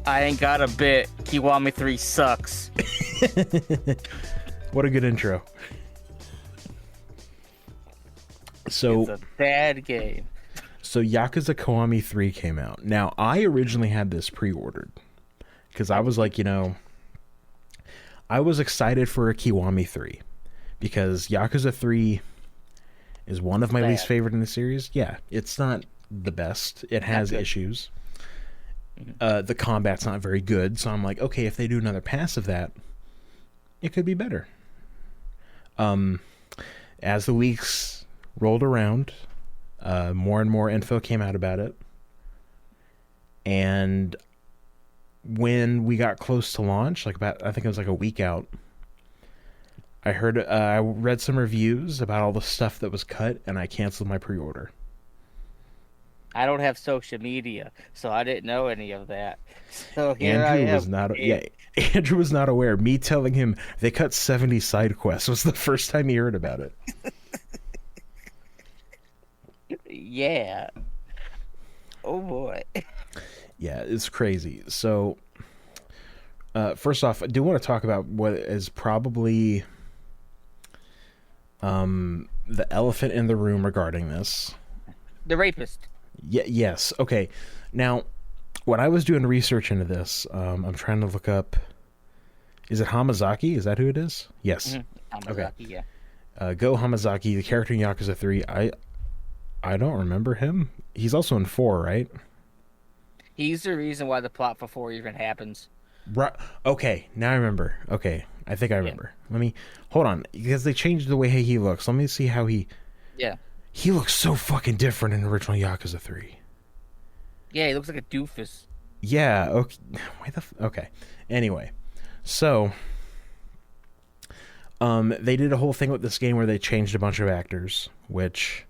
I ain't got a bit. Kiwami 3 sucks. What a good intro. So It's a bad game. So Yakuza Kiwami 3 came out. Now, I originally had this pre-ordered because I was like, I was excited for a Kiwami 3 because Yakuza 3 is one of my least favorite in the series. Yeah, it's not the best. It has issues. The combat's not very good, so I'm like, okay, if they do another pass of that, it could be better. As the weeks rolled around, more and more info came out about it. And when we got close to launch, I think it was like a week out, I read some reviews about all the stuff that was cut, and I canceled my pre-order. I don't have social media, so I didn't know any of that. So here Andrew I am. was not. Andrew was not aware. Me telling him they cut 70 side quests was the first time he heard about it. Yeah. Oh boy. Yeah, it's crazy. So, first off, I do want to talk about what is probably the elephant in the room regarding this. The rapist. Yes. Okay. Now, when I was doing research into this, I'm trying to look up. Is it Hamazaki? Is that who it is? Yes. Mm-hmm. Hamazaki, okay. Yeah. Go Hamazaki, the character in Yakuza 3. I don't remember him. He's also in 4, right? He's the reason why the plot for 4 even happens. Right. Okay. Now I remember. Okay. I think I remember. Yeah. Let me hold on because they changed the way he looks. Let me see how he. Yeah. He looks so fucking different in original Yakuza 3. Yeah, he looks like a doofus. Yeah, okay. Okay. Anyway, so they did a whole thing with this game where they changed a bunch of actors, which,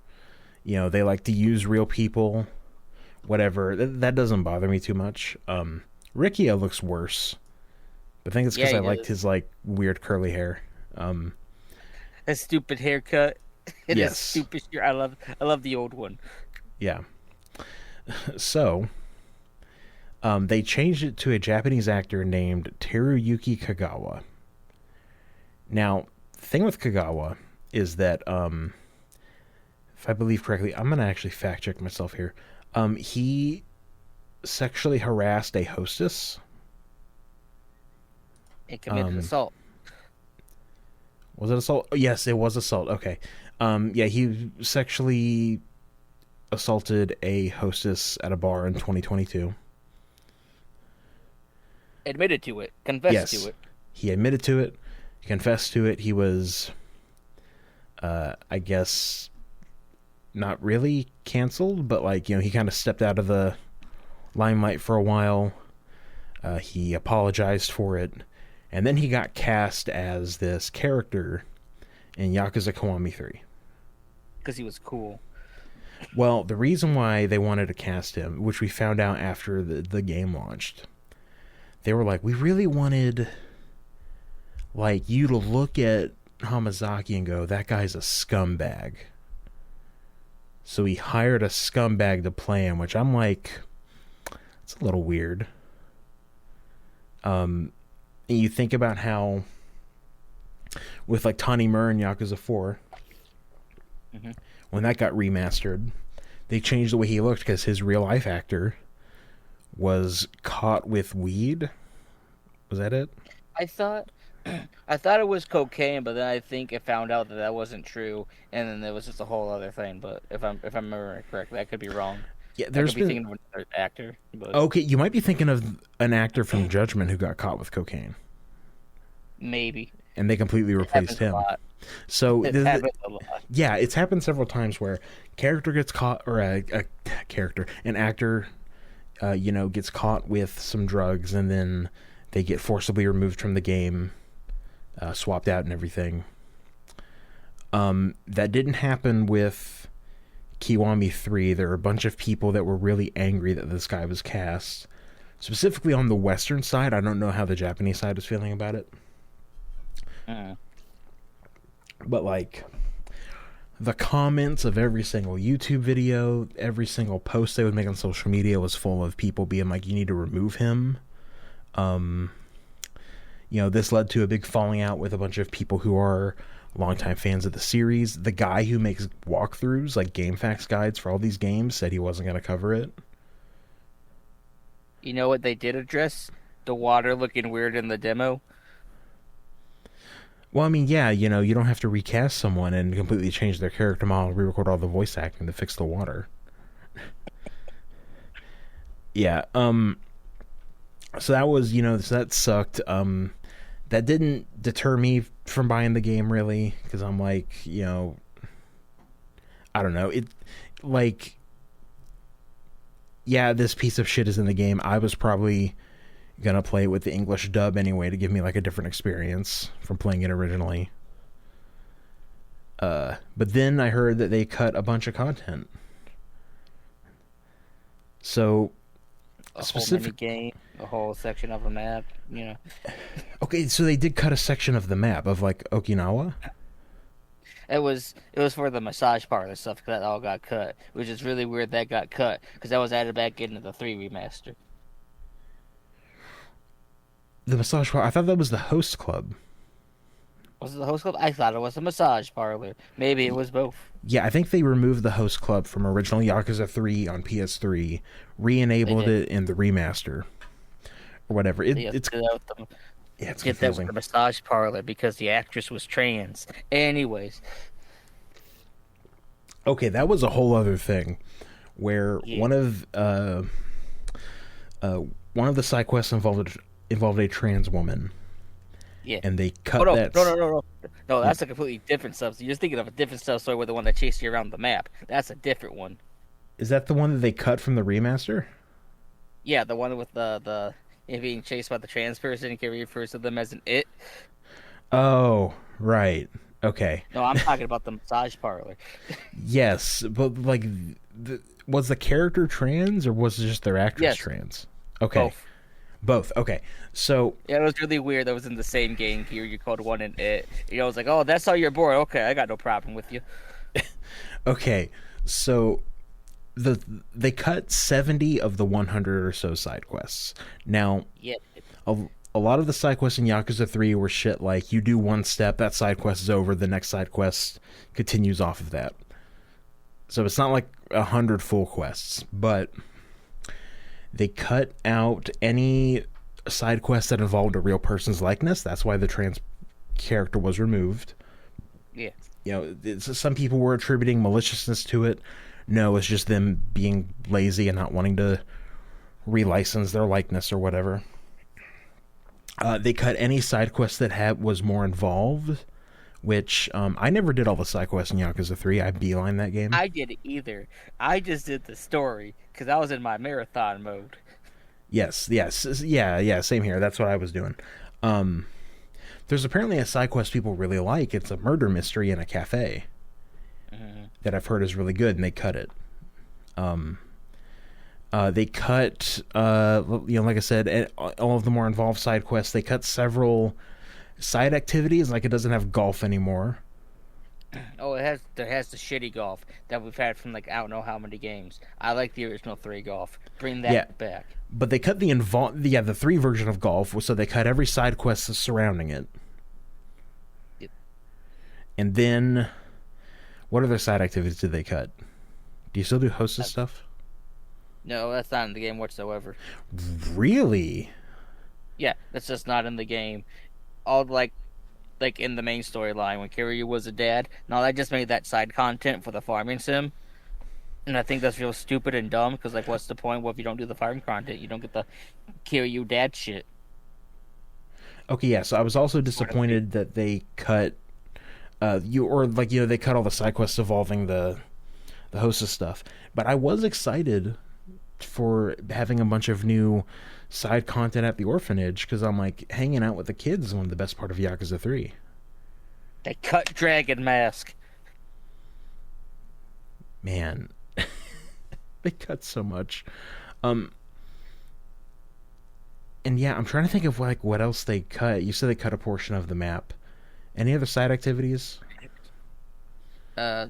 they like to use real people, whatever. That doesn't bother me too much. Rikia looks worse, but I think it's because I liked his, weird curly hair. A stupid haircut. It yes. is stupid. I love the old one. Yeah. So, they changed it to a Japanese actor named Teruyuki Kagawa. Now, the thing with Kagawa is that, if I believe correctly, I'm going to actually fact check myself here. He sexually harassed a hostess. It committed assault. Was it assault? Oh, yes, it was assault. Okay. Yeah, he sexually assaulted a hostess at a bar in 2022. Admitted to it. Confessed to it. He admitted to it. He confessed to it. He was, I guess, not really canceled, but he kind of stepped out of the limelight for a while. He apologized for it. And then he got cast as this character in Yakuza Kiwami 3. Because he was cool. Well, the reason why they wanted to cast him, which we found out after the game launched, they were like, we really wanted you to look at Hamazaki and go, that guy's a scumbag. So he hired a scumbag to play him, which I'm like, it's a little weird. And you think about how with Tanimura in Yakuza 4, when that got remastered, they changed the way he looked because his real life actor was caught with weed. Was that it? I thought it was cocaine, but then I think it found out that wasn't true, and then there was just a whole other thing. But if I'm remembering correctly, I could be wrong. Yeah, there's I could be thinking of another actor. But... Okay, you might be thinking of an actor from Judgment who got caught with cocaine. Maybe. And they completely replaced him. So it happens a lot. Yeah, it's happened several times where character gets caught, or an actor, gets caught with some drugs, and then they get forcibly removed from the game, swapped out and everything. That didn't happen with Kiwami 3. There were a bunch of people that were really angry that this guy was cast. Specifically on the Western side. I don't know how the Japanese side is feeling about it. But the comments of every single YouTube video, every single post they would make on social media was full of people being like, you need to remove him. This led to a big falling out with a bunch of people who are longtime fans of the series. The guy who makes walkthroughs, like game facts guides for all these games, said he wasn't going to cover it. You know what they did address? The water looking weird in the demo. Well, I mean, yeah, you don't have to recast someone and completely change their character model, re-record all the voice acting to fix the water. Yeah, so that was, so that sucked. That didn't deter me from buying the game, really, because I'm like, I don't know. Like, yeah, this piece of shit is in the game. I was probably gonna play it with the English dub anyway to give me like a different experience from playing it originally. But then I heard that they cut a bunch of content. So A whole mini game, a whole section of a map, Okay, so they did cut a section of the map of like Okinawa. It was for the massage parlor stuff because that all got cut, which is really weird that got cut because that was added back into the 3 remaster. The massage parlor. I thought that was the host club. Was it the host club? I thought it was a massage parlor. Maybe it was both. Yeah, I think they removed the host club from original Yakuza 3 on PS3, re-enabled it in the remaster or whatever. It's yeah, it's get that with confusing. the massage parlor because the actress was trans. Anyways, Okay, that was a whole other thing where yeah. one of the side quests involved a trans woman, Yeah. and they Oh cut no, that. no, no, no, no. No, that's a completely different stuff. So you're thinking of a different stuff story with the one that chased you around the map. That's a different one. Is that the one that they cut from the remaster? Yeah, the one with the it being chased by the trans person and Carrie refers to them as an it. Oh, right. Okay. No, I'm talking about the massage parlor. Yes, but like, was the character trans or was it just their actress Yes, trans? Okay, both. both. Okay, so Yeah, it was really weird. That was in the same game here. You called one an it. I was like, oh, that's how you're bored. Okay, I got no problem with you. okay, so they cut 70 of the 100 or so side quests. Now, Yeah. a, a lot of the side quests in Yakuza 3 were shit like you do one step, that side quest is over, the next side quest continues off of that. So it's not like 100 full quests, but they cut out any side quest that involved a real person's likeness. That's why the trans character was removed. Yeah. Some people were attributing maliciousness to it. No, it's just them being lazy and not wanting to relicense their likeness or whatever. They cut any side quest that was more involved, which I never did all the side quests in Yakuza 3. I beeline that game. I didn't either. I just did the story because I was in my marathon mode. Yes, yeah, same here. That's what I was doing. There's apparently a side quest people really like. It's a murder mystery in a cafe that I've heard is really good, and they cut it. They cut, like I said, all of the more involved side quests. They cut several side activities, like it doesn't have golf anymore. Oh, there has the shitty golf that we've had from like I don't know how many games. I like the original 3 golf. Bring that back. But they cut the 3 version of golf, so they cut every side quest surrounding it. Yep. And then, what other side activities did they cut? Do you still do hostess stuff? No, that's not in the game whatsoever. Really? Yeah, that's just not in the game. All like in the main storyline when Kiryu was a dad. No, I just made that side content for the farming sim. And I think that's real stupid and dumb because, like, what's the point? Well, if you don't do the farm content, you don't get the Kiryu dad shit. Okay, yeah. So I was also disappointed that they cut, they cut all the side quests involving the hostess stuff. But I was excited for having a bunch of new side content at the orphanage because I'm like, hanging out with the kids is one of the best part of Yakuza 3. They cut Dragon Mask. Man, they cut so much. And yeah, I'm trying to think of like what else they cut. You said they cut a portion of the map. Any other side activities? I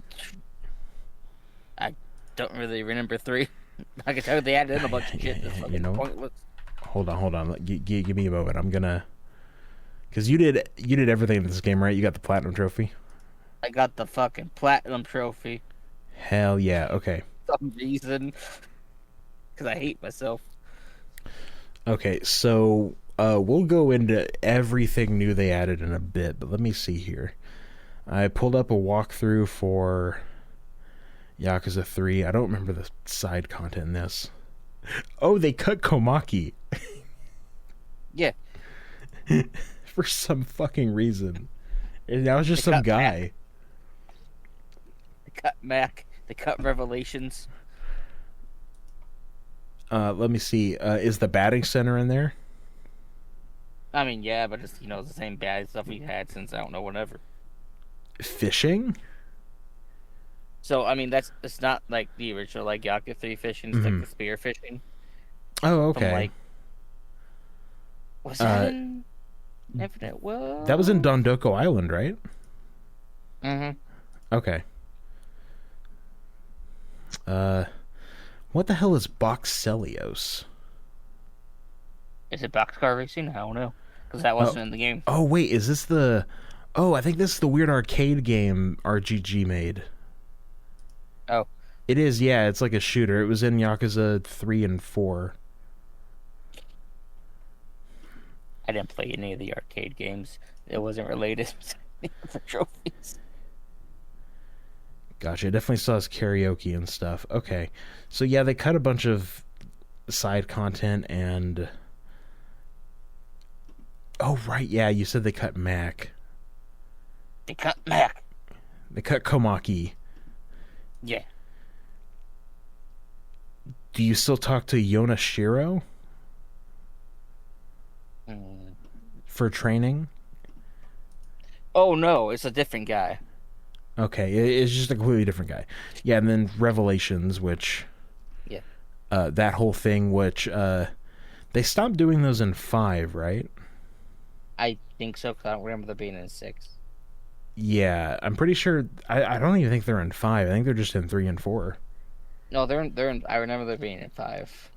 don't really remember 3. I can tell you they added in a bunch of shit that's fucking pointless. hold on. Give me a moment. I'm gonna, because you did everything in this game, right? You got the platinum trophy. I got the fucking platinum trophy Hell yeah. Okay. for some reason because I hate myself. Okay. So we'll go into everything new they added in a bit, but let me see here. I pulled up a walkthrough for Yakuza 3. I don't remember the side content in this. Oh, they cut Komaki Yeah, for some fucking reason. And that was they just some cut Mac, guy. they cut Mac, they cut Revelations. Let me see. Is the batting center in there? I mean, yeah, but it's the same bad stuff we had since I don't know whenever. Fishing? So I mean, it's not like the original like Yakuza 3 fishing, it's like Hmm. the spear fishing Oh, from okay. like was that Uh, in Infinite that was in World? Dondoko Island, right? Mm-hmm. Okay. Uh, what the hell is Boxelios? Is it boxcar racing? I don't know because that Oh, wasn't in the game. oh wait, is this the? Oh, I think this is the weird arcade game RGG made. Oh, It is, yeah. It's like a shooter. It was in Yakuza 3 and 4. I didn't play any of the arcade games. It wasn't related for trophies. Gotcha. It definitely saw his karaoke and stuff. Okay. So yeah, they cut a bunch of side content and oh right, yeah, you said they cut Mac. They cut Mac. They cut Komaki. Yeah. Do you still talk to Yona Shiro Mm. for training? Oh no, it's a different guy. Okay, it's just a completely different guy. Yeah, and then Revelations, which Yeah, that whole thing, which they stopped doing those in 5, right? I think so because I don't remember there being in 6. Yeah, I'm pretty sure. I don't even think they're in 5. I think they're just in 3 and 4. No, they're in. I remember there being in 5.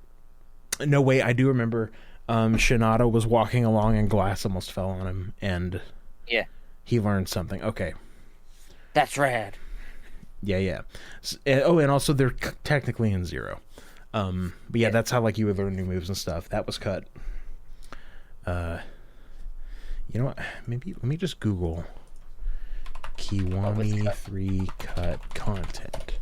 No, wait, I do remember. Shinada was walking along and glass almost fell on him, and Yeah, he learned something. Okay, that's rad. yeah, yeah. Oh, and also they're technically in 0. But yeah, Yeah. that's how like you would learn new moves and stuff. That was cut. Uh, you know what? Maybe let me just Google What was Kiwami cut? 3 cut content.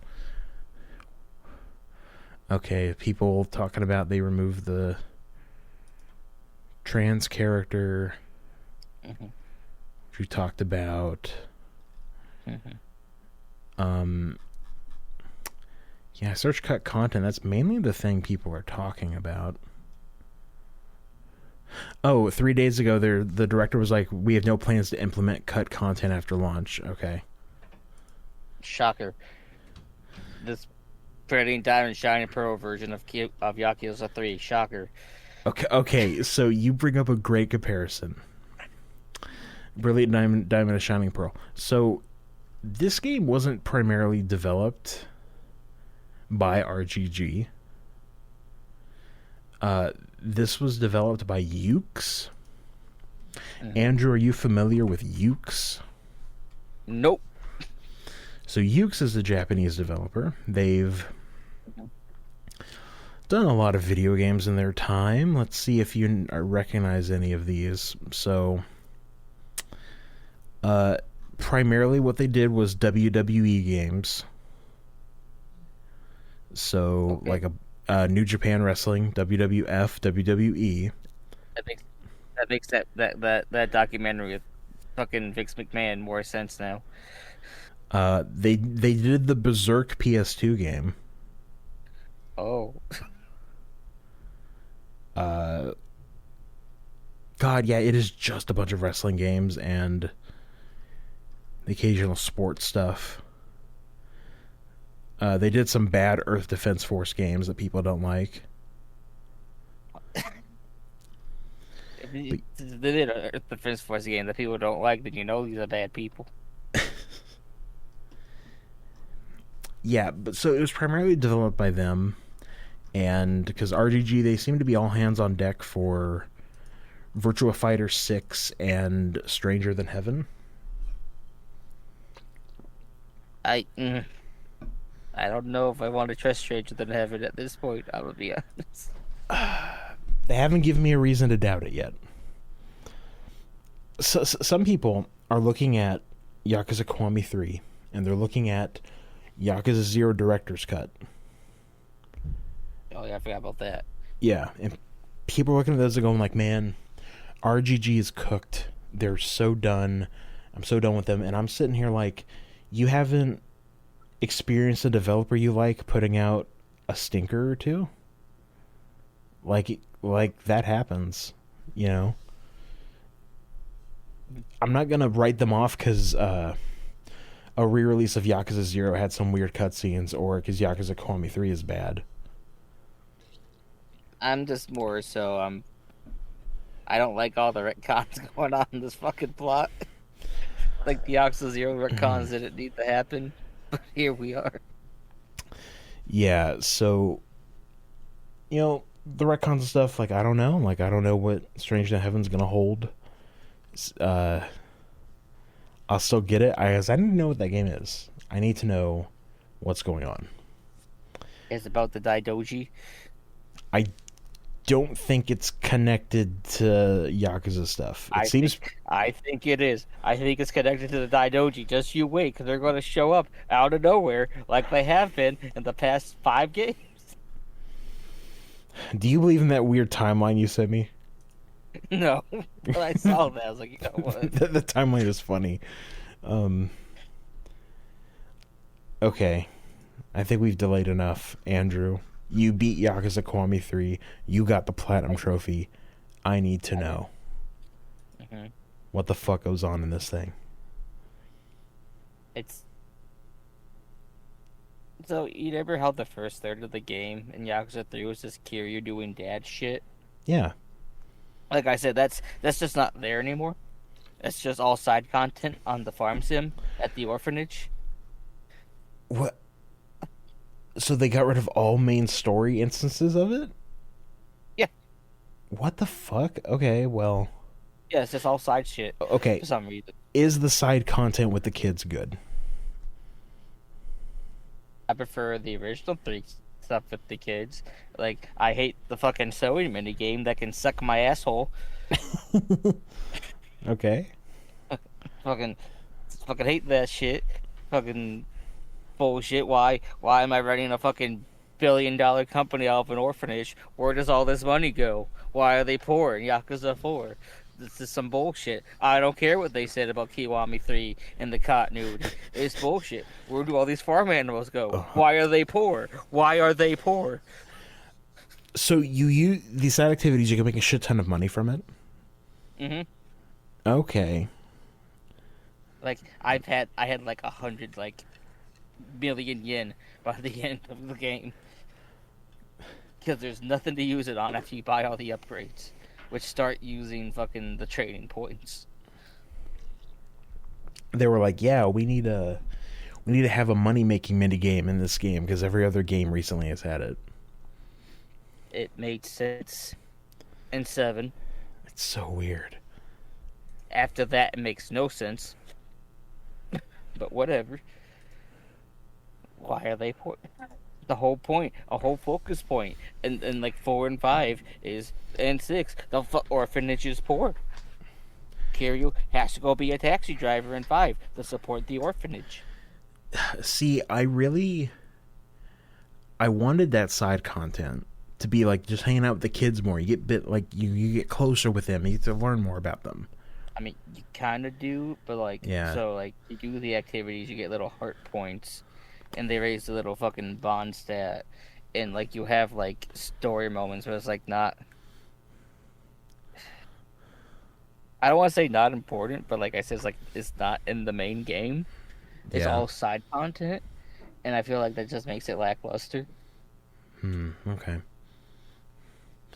Okay, people talking about they removed the trans character, Hmm. which we talked about. Hmm. Um, yeah, search cut content. That's mainly the thing people are talking about. Oh, 3 days ago, the director was like, "We have no plans to implement cut content after launch." Okay. Shocker. This pretty diamond shining pearl version of Yakuza 3. Shocker. Okay. Okay. So you bring up a great comparison. Brilliant Diamond, and Shining Pearl. So this game wasn't primarily developed by RGG. This was developed by Ukes. Hmm. Andrew, are you familiar with Ukes? Nope. So Ukes is a Japanese developer. They've done a lot of video games in their time. Let's see if you recognize any of these. So, primarily what they did was WWE games. So, Okay. like a New Japan Wrestling, WWF, WWE. That makes that documentary with fucking Vince McMahon more sense now. They did the Berserk PS2 game. Oh. Uh, God, yeah, it is just a bunch of wrestling games and the occasional sports stuff. They did some bad Earth Defense Force games that people don't like. If you- But they did a Defense Force game that people don't like, then you know these are bad people. yeah, but so it was primarily developed by them, and because RGG, they seem to be all hands on deck for Virtua Fighter 6 and Stranger Than Heaven. I I don't know if I want to trust Stranger Than Heaven at this point. I'm gonna be honest. They haven't given me a reason to doubt it yet. Some people are looking at Yakuza Kiwami 3, and they're looking at Yakuza 0 Director's Cut. Oh yeah, I forgot about that. Yeah, and people are looking at those and going like, man, RGG is cooked. They're so done. I'm so done with them. And I'm sitting here like, you haven't experienced a developer you like putting out a stinker or two? Like that happens, you know? I'm not gonna write them off because a re-release of Yakuza 0 had some weird cutscenes, or because Yakuza Kiwami 3 is bad. I'm just more so I don't like all the retcons going on in this fucking plot. Like the Yakuza 0 retcons didn't need to happen, but here we are. Yeah, so you know, the retcons and stuff, like I don't know. Like I don't know what Strange Than Heaven's gonna hold. I'll still get it. I need to know what that game is. I need to know what's going on. It's about the Daidoji. I don't think it's connected to Yakuza stuff. I think it is. I think it's connected to the Daidoji. Just you wait, because they're going to show up out of nowhere like they have been in the past 5 games. Do you believe in that weird timeline you sent me? No, but I saw that. I was like, you know what? The timeline is funny. Okay. I think we've delayed enough, Andrew. You beat Yakuza Kiwami 3. You got the Platinum Trophy. I need to know what the fuck goes on in this thing. It's... So, you remember how the first third of the game in Yakuza 3 was just Kiryu doing dad shit? Yeah. Like I said, that's just not there anymore. It's just all side content on the farm sim at the orphanage. What? So they got rid of all main story instances of it? Yeah. What the fuck? Okay, well... Yeah, it's just all side shit. Okay. For some reason. Is the side content with the kids good? I prefer the original 3 stuff with the kids. Like, I hate the fucking sewing mini game that can suck my asshole. Okay. fucking hate that shit. Fucking bullshit. Why am I running a fucking billion-dollar company out of an orphanage? Where does all this money go? Why are they poor in Yakuza 4? This is some bullshit. I don't care what they said about Kiwami 3 and the continuity. It's bullshit. Where do all these farm animals go? Why are they poor? Why are they poor? So you use these side activities, you can make a shit ton of money from it? Mm-hmm. Okay. Like, I had like 100, like, million yen by the end of the game. Because there's nothing to use it on after you buy all the upgrades, which start using fucking the trading points. They were like, yeah, we need to have a money-making minigame in this game because every other game recently has had it. It made sense in 7. It's so weird. After that, it makes no sense. But whatever. Why are they poor? The whole point, a whole focus point, and like 4 and 5 is, and 6, the orphanage is poor. Kiryu has to go be a taxi driver in 5 to support the orphanage. See, I wanted that side content to be like just hanging out with the kids more. You get you get closer with them. You get to learn more about them. I mean, you kind of do, but like, yeah. So like, you do the activities, you get little heart points, and they raise the little fucking bond stat, and like you have like story moments where it's like not. I don't want to say not important, but like I said, it's not in the main game. It's all side content, and I feel like that just makes it lackluster. Okay.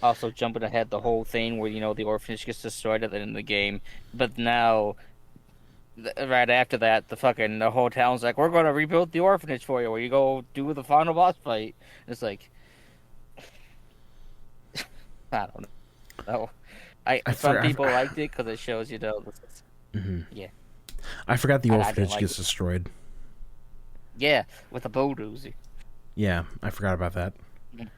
Also, jumping ahead, the whole thing where, you know, the orphanage gets destroyed at the end of the game, but now, right after that, the whole town's like, we're going to rebuild the orphanage for you, where you go do the final boss fight. It's like, I don't know. I I some for, people liked it because it shows Mhm. yeah. I forgot the I didn't orphanage like gets it. destroyed. Yeah, with a bulldozer. Yeah, I forgot about that. Mhm.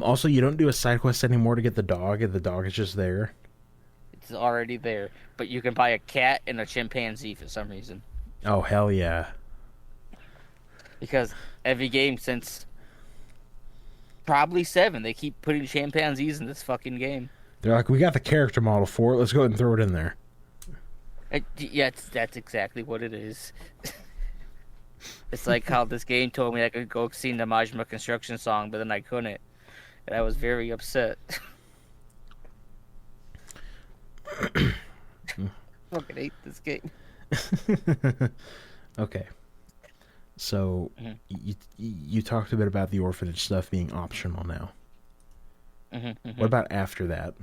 Also, you don't do a side quest anymore to get the dog, and the dog is just there. It's already there, but you can buy a cat and a chimpanzee for some reason. Oh hell yeah! Because every game since probably seven, they keep putting chimpanzees in this fucking game. They're like, we got the character model for it. Let's go ahead and throw it in there. Yeah, that's exactly what it is. It's like how this game told me I could go sing the Majima Construction song, but then I couldn't, and I was very upset. Fucking hate this game. Okay, so Hmm. you talked a bit about the orphanage stuff being optional now. Hmm. What Hmm. about after that?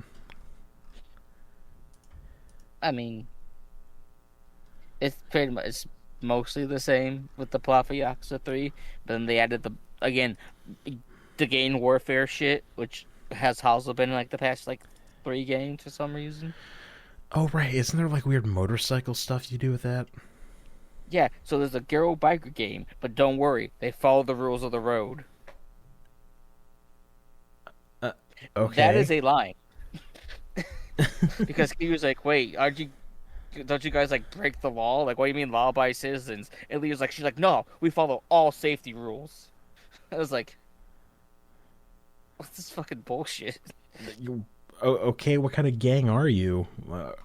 I mean, it's pretty much it's mostly the same with the plot for Yakuza 3, but then they added the again the game warfare shit, which has also been in like the past like three games for some reason. Oh right, isn't there like weird motorcycle stuff you do with that? Yeah, so there's a girl biker game, but don't worry, they follow the rules of the road. Uh, That okay. is a lie. Because he was like, "Wait, don't you guys like break the law? Like, what do you mean law-abiding citizens?" And Leo's like, "She's like, no, we follow all safety rules." I was like, "What's this fucking bullshit?" You, okay, what kind of gang are you?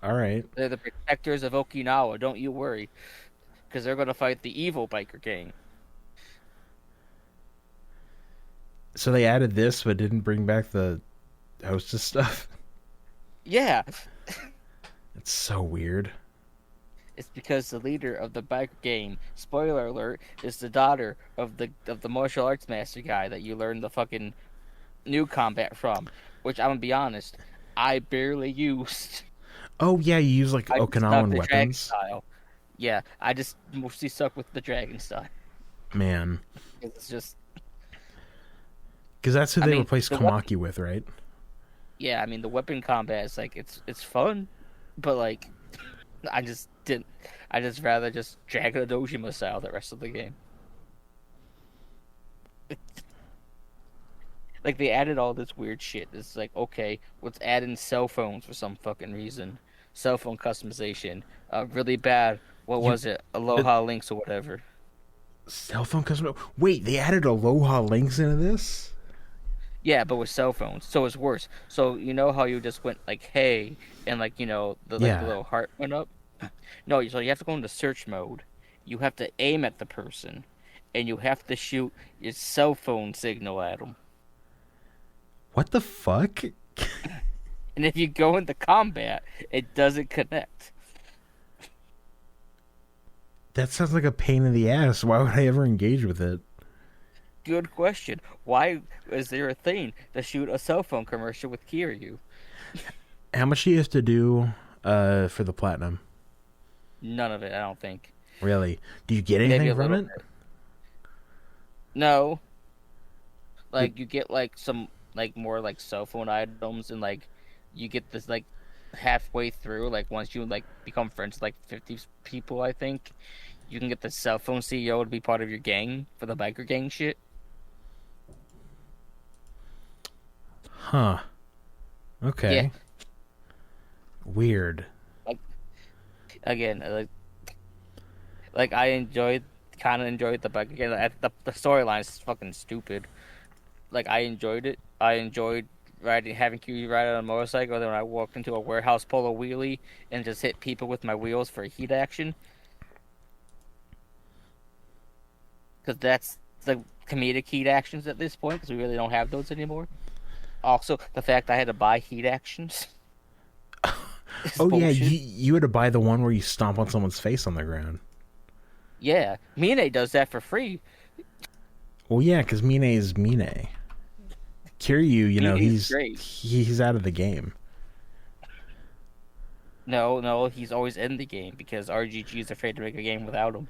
All right. They're the protectors of Okinawa. Don't you worry, because they're gonna fight the evil biker gang. So they added this, but didn't bring back the hostess stuff. Yeah, It's so weird. it's because the leader of the biker gang, spoiler alert, is the daughter of the martial arts master guy that you learn the fucking new combat from. Which I'm gonna be honest, I barely used. Oh yeah, you use like I just stuck Okinawan the dragon weapons, style. Yeah, I just mostly stuck with the dragon style. man. It's just, Because that's who I they mean, replaced the weapon. Komaki with, right? Yeah, I mean, the weapon combat is like it's fun, but like I just didn't. I just rather just Dragon Dojima style the rest of the game. Like they added all this weird shit. It's like okay, let's add in cell phones for some fucking reason. Cell phone customization. Really bad. What You was it? uh, Aloha Links or whatever. cell phone customer. Wait, they added Aloha links into this. Yeah, but with cell phones, so it's worse. So you know how you just went like hey, and like the Yeah. little heart went up. No, so you have to go into search mode. You have to aim at the person, and you have to shoot your cell phone signal at them. What the fuck? And if you go into combat, it doesn't connect. That sounds like a pain in the ass. Why would I ever engage with it? Good question. Why is there a thing to shoot a cell phone commercial with Kiryu? How much do you have to do for the platinum? None of it, I don't think. Really? Do you get Maybe anything a from little it? bit. No, It like you get like some like more like cell phone items and like you get this like halfway through like once you like become friends with like 50 people I think you can get the cell phone CEO to be part of your gang for the biker gang shit. huh. Yeah, Okay. Weird. like again like I enjoyed kind of enjoyed the biker gang. The storyline is fucking stupid. Like I enjoyed it. I enjoyed riding having Q ride on a motorcycle. Then when I walked into a warehouse polo wheelie and just hit people with my wheels for heat action. Because that's the comedic heat actions at this point, because we really don't have those anymore. Also, the fact I had to buy heat actions is Oh yeah, bullshit. you had to buy the one where you stomp on someone's face on the ground. Yeah, Mine does that for free. Well, yeah, because Mine is Mine. Kiryu, Mine is great. he's out of the game. No, no, he's always in the game because RGG is afraid to make a game without him.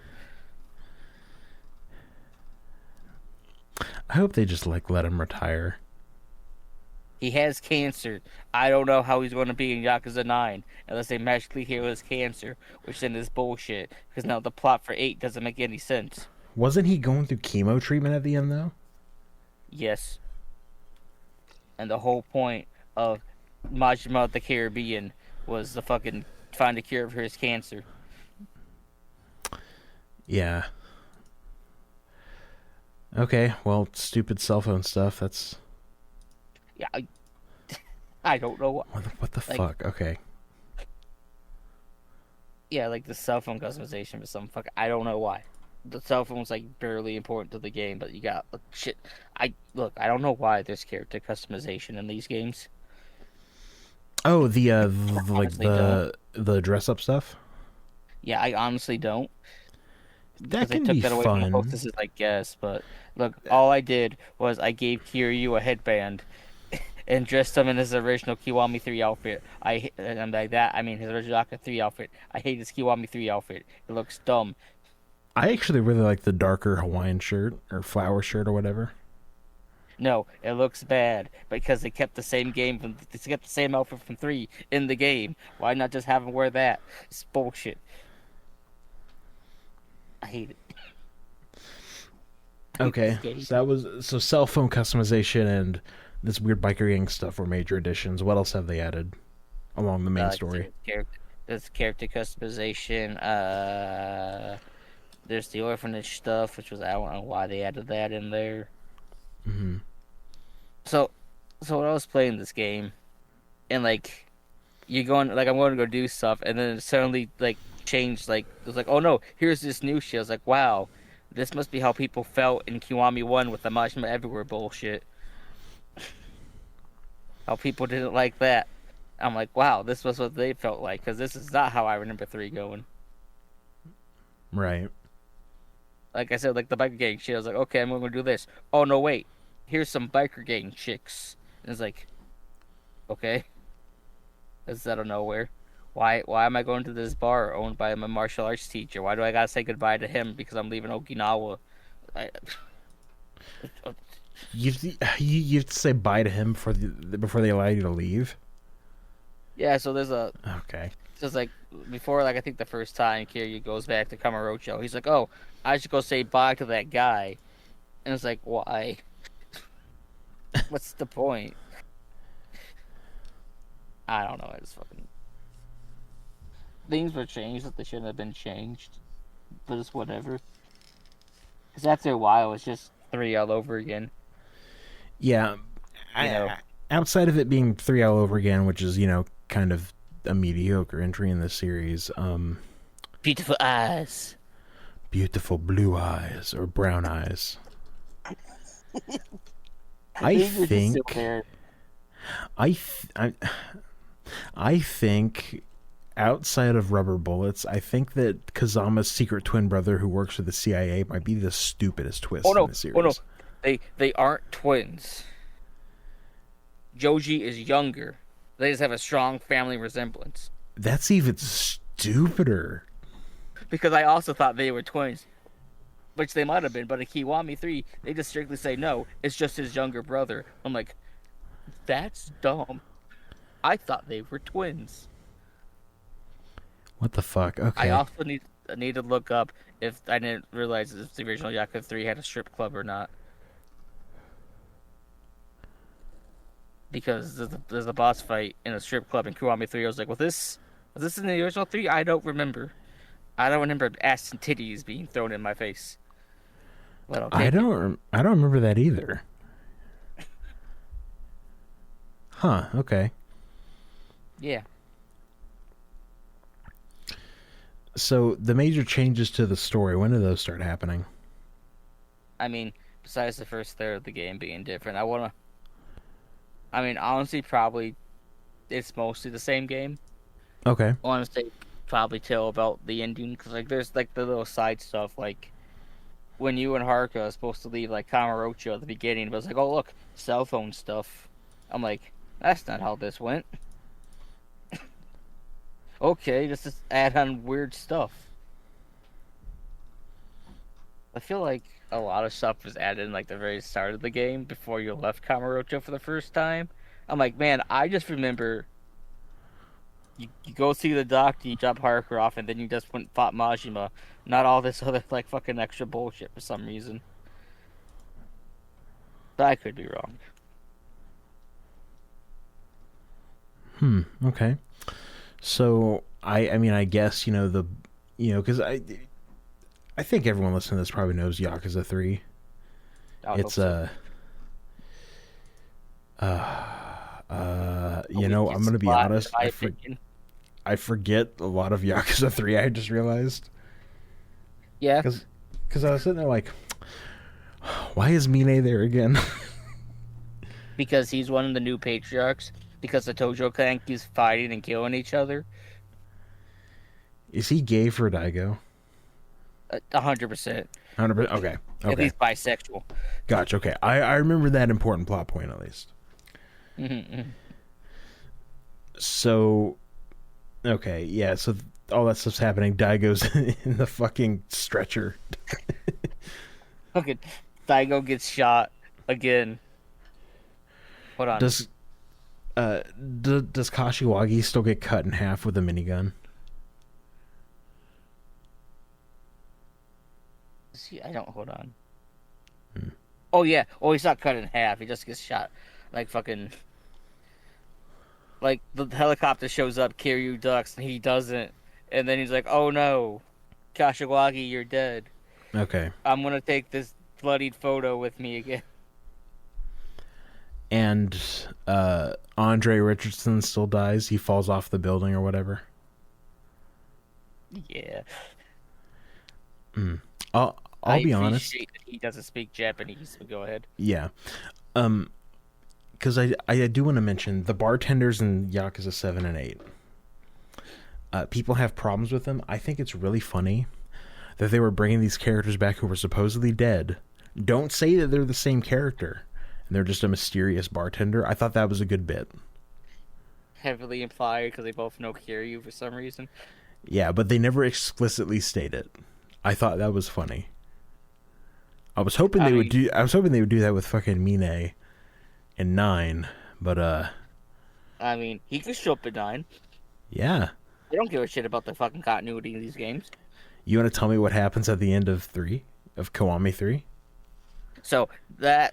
I hope they just like let him retire. He has cancer. I don't know how he's going to be in Yakuza 9 unless they magically heal his cancer, which then is bullshit, because now the plot for 8 doesn't make any sense. Wasn't he going through chemo treatment at the end though? Yes, and the whole point of Majima of the Caribbean was to fucking find a cure for his cancer. Yeah. Okay, well, stupid cell phone stuff. That's Yeah, I don't know what. what the Like, fuck. Okay. yeah, like the cell phone customization for some fuck. I don't know why. The cell phone's like barely important to the game, but you got shit. I look. I don't know why there's character customization in these games. Oh, I honestly don't. the dress up stuff. Yeah, I honestly don't That because they can took be that away from the fun. hostesses, I guess. But look, all I did was I gave Kiryu a headband and dressed him in his original Kiwami 3 outfit. And by that I mean his original Aka 3 outfit. I hate his Kiwami 3 outfit. It looks dumb. I actually really like the darker Hawaiian shirt or flower shirt or whatever. No, it looks bad because they kept the same outfit from 3 in the game. Why not just have him wear that? It's bullshit. I hate it. I hate this Okay, game. so that was so cell phone customization and this weird biker gang stuff were major additions. What else have they added along the main story? There's character customization. There's the orphanage stuff, which was I don't know why they added that in there. Hmm. So, so when I was playing this game, and like you're going like I'm going to go do stuff, and then it suddenly like changed. Like it was like, oh no, here's this new shit. I was like, wow, this must be how people felt in Kiwami 1 with the Majima Everywhere bullshit. How people didn't like that. I'm like, wow, this was what they felt like, because this is not how I remember 3 going. Right. Like I said, like the biker gang shit. I was like, okay, I'm going to do this. Oh no, wait, here's some biker gang chicks. And it's like, okay, this is out of nowhere. Why am I going to this bar owned by my martial arts teacher? Why do I gotta say goodbye to him because I'm leaving Okinawa? I, You have to say bye to him before they allow you to leave. yeah, so there's a Okay. just like before, like I think the first time Kiryu goes back to Kamurocho, he's like, "Oh, I should go say bye to that guy," and it's like, "Why? What's the point?" I don't know. I just fucking things were changed that they shouldn't have been changed, but it's whatever. Because after a while, it's just 3 all over again. Yeah. You know, Outside of it being 3 all over again, which is kind of a mediocre entry in the series. beautiful eyes. Beautiful blue eyes or brown eyes. I Things were just still think there. I th- I think outside of rubber bullets, I think that Kazama's secret twin brother who works for the CIA might be the stupidest Oh twist in no! the Oh no! series. They aren't twins. Joji is younger. They just have a strong family resemblance. That's even stupider. Because I also thought they were twins, which they might have been, but in Kiwami 3, they just strictly say no, it's just his younger brother. I'm like, that's dumb. I thought they were twins. What the fuck? I Okay. also need to look up if I didn't realize if the original Yakuza 3 had a strip club or not. Because there's a boss fight in a strip club in Kiwami 3. I was like, was this in the original 3? I don't remember. I don't remember ass and titties being thrown in my face. But I'll take it. I don't remember that either. Huh, okay. Yeah. So the major changes to the story, when do those start happening? I mean, besides the first third of the game being different, I mean, honestly, probably it's mostly the same game. Okay. I want to say probably till about the ending, because like there's like the little side stuff, like when you and Haruka are supposed to leave like Kamurocho at the beginning, but it's like, oh look, cell phone stuff. I'm like, that's not how this went. Okay, just add on weird stuff. I feel like a lot of stuff was added in like the very start of the game before you left Kamurocho for the first time. I'm like, man, I just remember you go see the doctor, you drop Harker off, and then you just went and fought Majima. Not all this other like fucking extra bullshit for some reason. But I could be wrong. Okay. So I mean, I guess because I think everyone listening to this probably knows Yakuza 3. I would hope It's so. A I'm weakest gonna be plot, in honest. my opinion. I forget a lot of Yakuza 3. I just realized Yeah, because I was sitting there like, why is Mine there again? because he's one of the new patriarchs. Because the Tojo clan keeps fighting and killing each other. Is he gay for Daigo? 100%. 100%. Okay. At Okay. least bisexual. Gotcha. Okay. I remember that important plot point at least. Mm-hmm. So, okay, yeah. So all that stuff's happening. Daigo's in the fucking stretcher. Okay, Daigo gets shot again. Hold on. Does does Kashiwagi still get cut in half with a minigun? See, I don't. Hold on. Oh yeah. Oh, he's not cut in half. He just gets shot. Like fucking. Like the helicopter shows up, Kiryu ducks, and he doesn't. And then he's like, "Oh no, Kashiwagi, you're dead. Okay. I'm gonna take this bloodied photo with me again." And Andre Richardson still dies. He falls off the building or whatever. Yeah. I'll be honest. Appreciate that he doesn't speak Japanese, but go ahead. Yeah. Because I do want to mention the bartenders in Yakuza 7 and 8. People have problems with them. I think it's really funny that they were bringing these characters back who were supposedly dead. Don't say that they're the same character and they're just a mysterious bartender. I thought that was a good bit. Heavily implied because they both know Kiryu for some reason. Yeah, but they never explicitly state it. I thought that was funny. I was hoping they would do that with fucking Mine in 9, but I mean, he could show up at 9. yeah. They don't give a shit about the fucking continuity in these games. You want to tell me what happens at the end of 3? Of Kiwami 3? So there's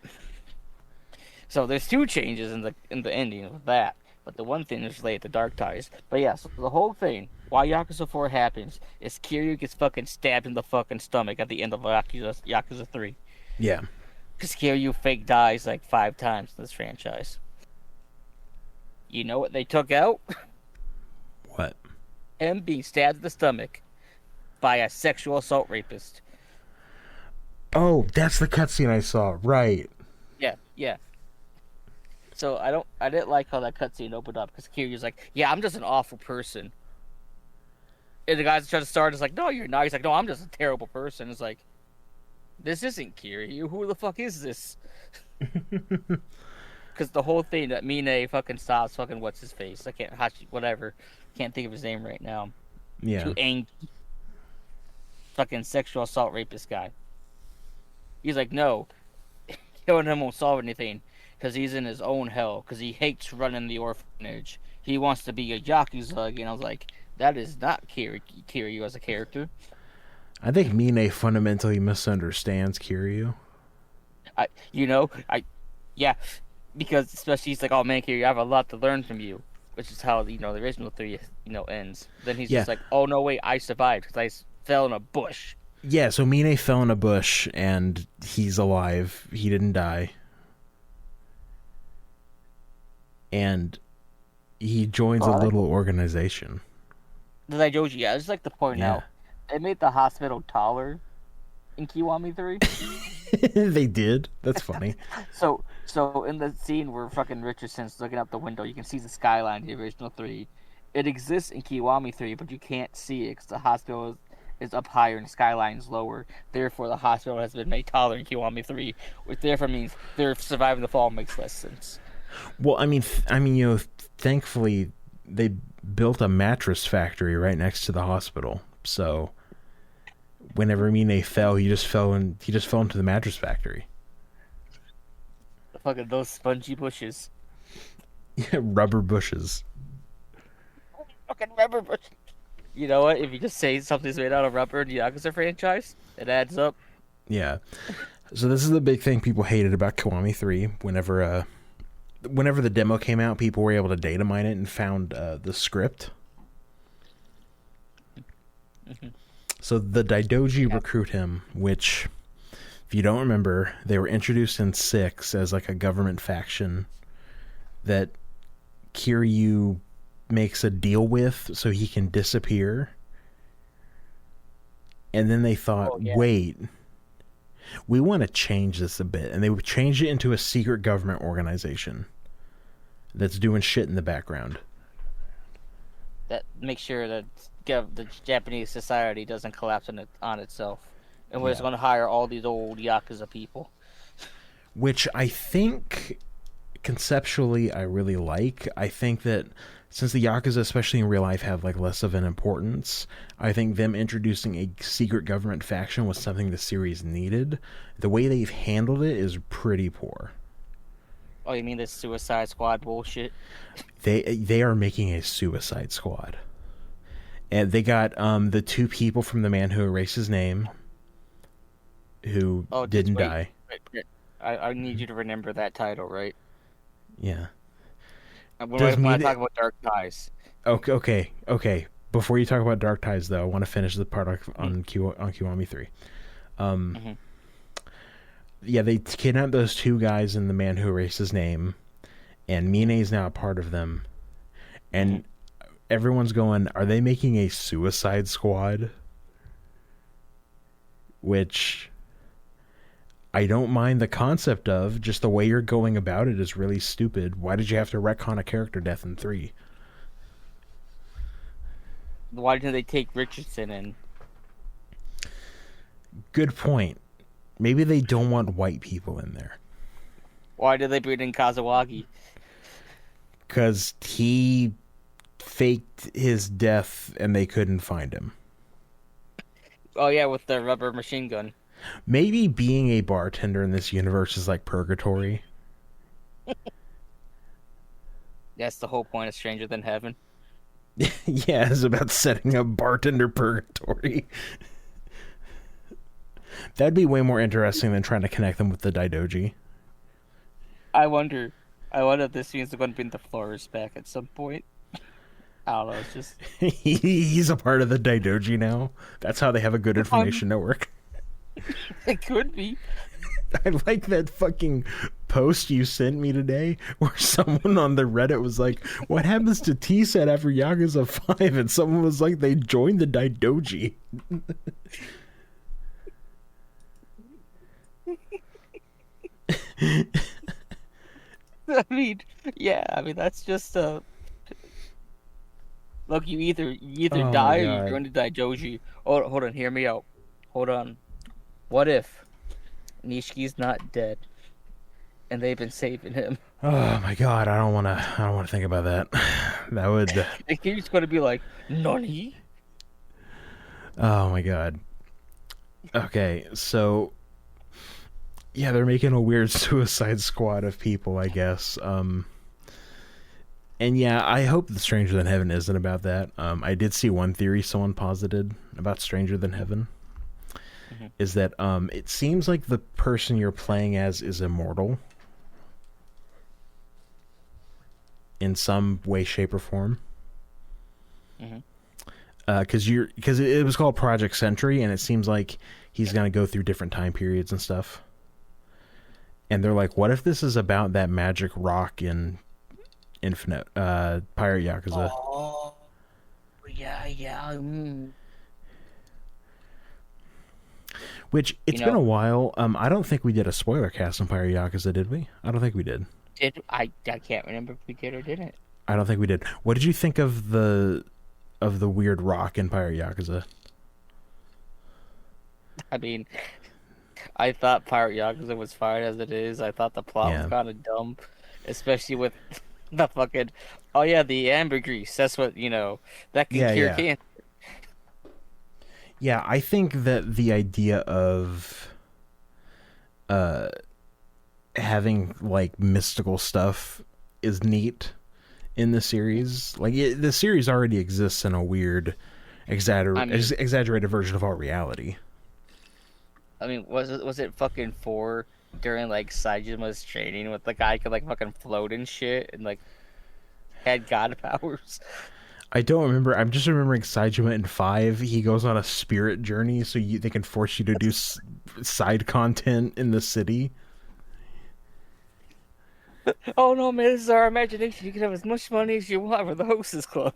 two changes in the ending of that. But the one thing is related to Dark Ties. But yeah, so the whole thing, why Yakuza 4 happens, is Kiryu gets fucking stabbed in the fucking stomach at the end of Yakuza 3. Yeah. Because Kiryu fake dies like 5 times in this franchise. You know what they took out? What? Him being stabbed in the stomach by a sexual assault rapist. Oh, that's the cutscene I saw. Right. Yeah, yeah. So I didn't like how that cutscene opened up because Kiryu's like, yeah, I'm just an awful person. And the guys trying to start is like, no, you're not. He's like, no, I'm just a terrible person. It's like, this isn't Kiryu. Who the fuck is this? Because the whole thing that Mine fucking stops fucking what's his face. I can't whatever. Can't think of his name right now. Yeah. Too angry. Fucking sexual assault rapist guy. He's like, no, killing him won't solve anything because he's in his own hell because he hates running the orphanage. He wants to be a Yakuza again. I was like, that is not Kiryu as a character. I think Mine fundamentally misunderstands Kiryu. Yeah, because especially he's like, oh man, Kiryu, I have a lot to learn from you, which is how the original 3 ends. Then he's just like, oh no, wait, I survived because I fell in a bush. Yeah, so Mine fell in a bush and he's alive. He didn't die. And he joins a little organization. The Daijoji, yeah, I just like to point out, they made the hospital taller in Kiwami 3. They did. That's funny. So in the scene where fucking Richardson's looking out the window, you can see the skyline in the original 3. It exists in Kiwami 3, but you can't see it because the hospital is up higher and the skyline's lower. Therefore, the hospital has been made taller in Kiwami 3, which therefore means they're surviving the fall makes less sense. Well, I mean, thankfully they built a mattress factory right next to the hospital. So whenever Mine fell, he just fell into the mattress factory. Fucking those spongy bushes. Yeah, rubber bushes. Fucking rubber. You know what? If you just say something's made out of rubber in the Yakuza franchise, it adds up. Yeah. So this is the big thing people hated about Kiwami 3. Whenever the demo came out, people were able to data mine it and found the script. Hmm. So the Daidoji Yeah. recruit him, which, if you don't remember, they were introduced in 6 as like a government faction that Kiryu makes a deal with so he can disappear. And then they thought, Oh yeah. wait, we want to change this a bit. And they would change it into a secret government organization that's doing shit in the background. That make sure that the Japanese society doesn't collapse on itself, and we're just Yeah. going to hire all these old Yakuza people. Which I think conceptually I really like. I think that since the Yakuza, especially in real life, have like less of an importance, I think them introducing a secret government faction was something the series needed. The way they've handled it is pretty poor. Oh, you mean this Suicide Squad bullshit? They are making a Suicide Squad, and they got the two people from The Man Who Erased His Name, who Oh, just didn't wait. die. Wait. I need you to remember that title, right? Yeah. Does When I mean talk about Dark Ties. okay. Before you talk about Dark Ties, though, I want to finish the part Mm-hmm. on Kiwami 3. Um, Mm-hmm. yeah, they kidnapped those two guys in The Man Who Erased His Name, and Mine is now a part of them. Mm-hmm. And everyone's going, are they making a Suicide Squad? Which I don't mind the concept of, just the way you're going about it is really stupid. Why did you have to retcon a character death in 3? Why didn't they take Richardson in? Good point. Maybe they don't want white people in there. Why did they bring in Kazawagi? Because he faked his death and they couldn't find him. Oh yeah, with the rubber machine gun. Maybe being a bartender in this universe is like purgatory. That's the whole point of Stranger Than Heaven. Yeah, it's about setting up bartender purgatory. That'd be way more interesting than trying to connect them with the Daidoji. I wonder. I wonder if this means they're going to bring the florist back at some point. I don't know. It's just He's a part of the Daidoji now. That's how they have a good information network. it could be. I like that fucking post you sent me today where someone on the Reddit was like, what happens to T-Set after Yakuza 5? And someone was like, they joined the Daidoji. I mean, yeah. I mean, that's just look. You either Oh my die or you god. join the Daijoji. Oh, hold on. Hear me out. Hold on. What if Nishiki's not dead and they've been saving him? Oh my god, I don't wanna think about that. That would And he's going to be like, Nani? oh my god. Okay, so yeah, they're making a weird Suicide Squad of people, I guess. And yeah, I hope the Stranger Than Heaven isn't about that. I did see one theory someone posited about Stranger Than Heaven Mhm. is that it seems like the person you're playing as is immortal in some way, shape, or form. Mhm. Because it was called Project Sentry, and it seems like he's gonna go through different time periods and stuff. And they're like, what if this is about that magic rock in Infinite Pirate Yakuza? Oh, yeah. Which it's You been know, a while. I don't think we did a spoiler cast on Pirate Yakuza, did we? I don't think we did. I can't remember if we did or didn't. I don't think we did. What did you think of the weird rock in Pirate Yakuza? I mean, I thought Pirate Yakuza was fine as it is. I thought the plot was Yeah. kind of dumb, especially with the fucking, oh yeah, the ambergris. That's what, that can Yeah, cure yeah. cancer. Yeah, I think that the idea of uh having like mystical stuff is neat. in the series. Like the series already exists in a weird, I mean, exaggerated version of our reality. was it fucking 4 during like Saijima's training with the guy could like fucking float and shit and like had god powers? I don't remember. I'm just remembering Saijima in 5. He goes on a spirit journey, so they can force you to do side content in the city. Oh no, man, this is our imagination. You can have as much money as you want for the hostess club.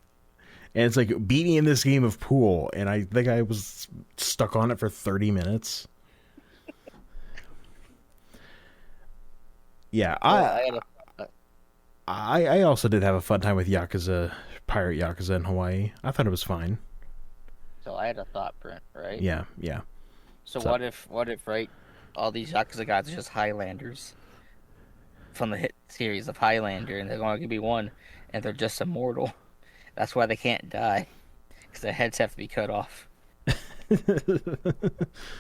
And it's like beat me in this game of pool, and I think I was stuck on it for 30 minutes. Yeah, So I had a I also did have a fun time with Yakuza, Pirate Yakuza in Hawaii. I thought it was fine. so I had a thought, Brent, right? Yeah, yeah. So So what if right, all these Yakuza guys are just Highlanders from the hit series of Highlander, and they're going to be one, and they're just immortal. That's why they can't die, because their heads have to be cut off.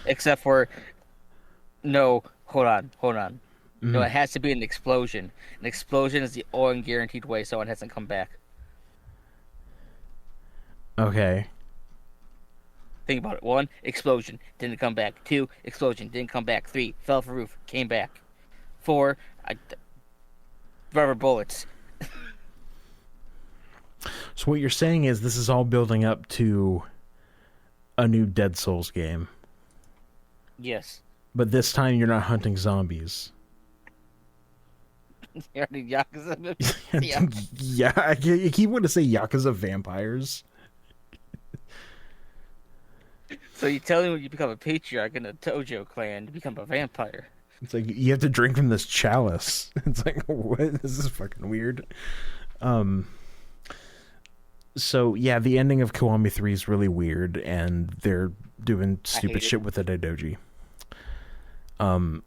Except for no, hold on. No, mm, it has to be an explosion. An explosion is the only guaranteed way someone hasn't come back. okay. Think about it. 1, explosion, didn't come back. 2, explosion, didn't come back. 3, fell off a roof, came back. 4, rubber bullets. So what you're saying is this is all building up to a new Dead Souls game, Yes. but this time you're not hunting zombies. You already Yakuza. Yeah. Yeah, you keep wanting to say Yakuza vampires. So you tell me when you become a patriarch in the Tojo clan to become a vampire. It's like you have to drink from this chalice. It's like what? This is fucking weird. Um. So yeah, the ending of Kiwami 3 is really weird, and they're doing I hate stupid it. shit with the Daidoji. Um.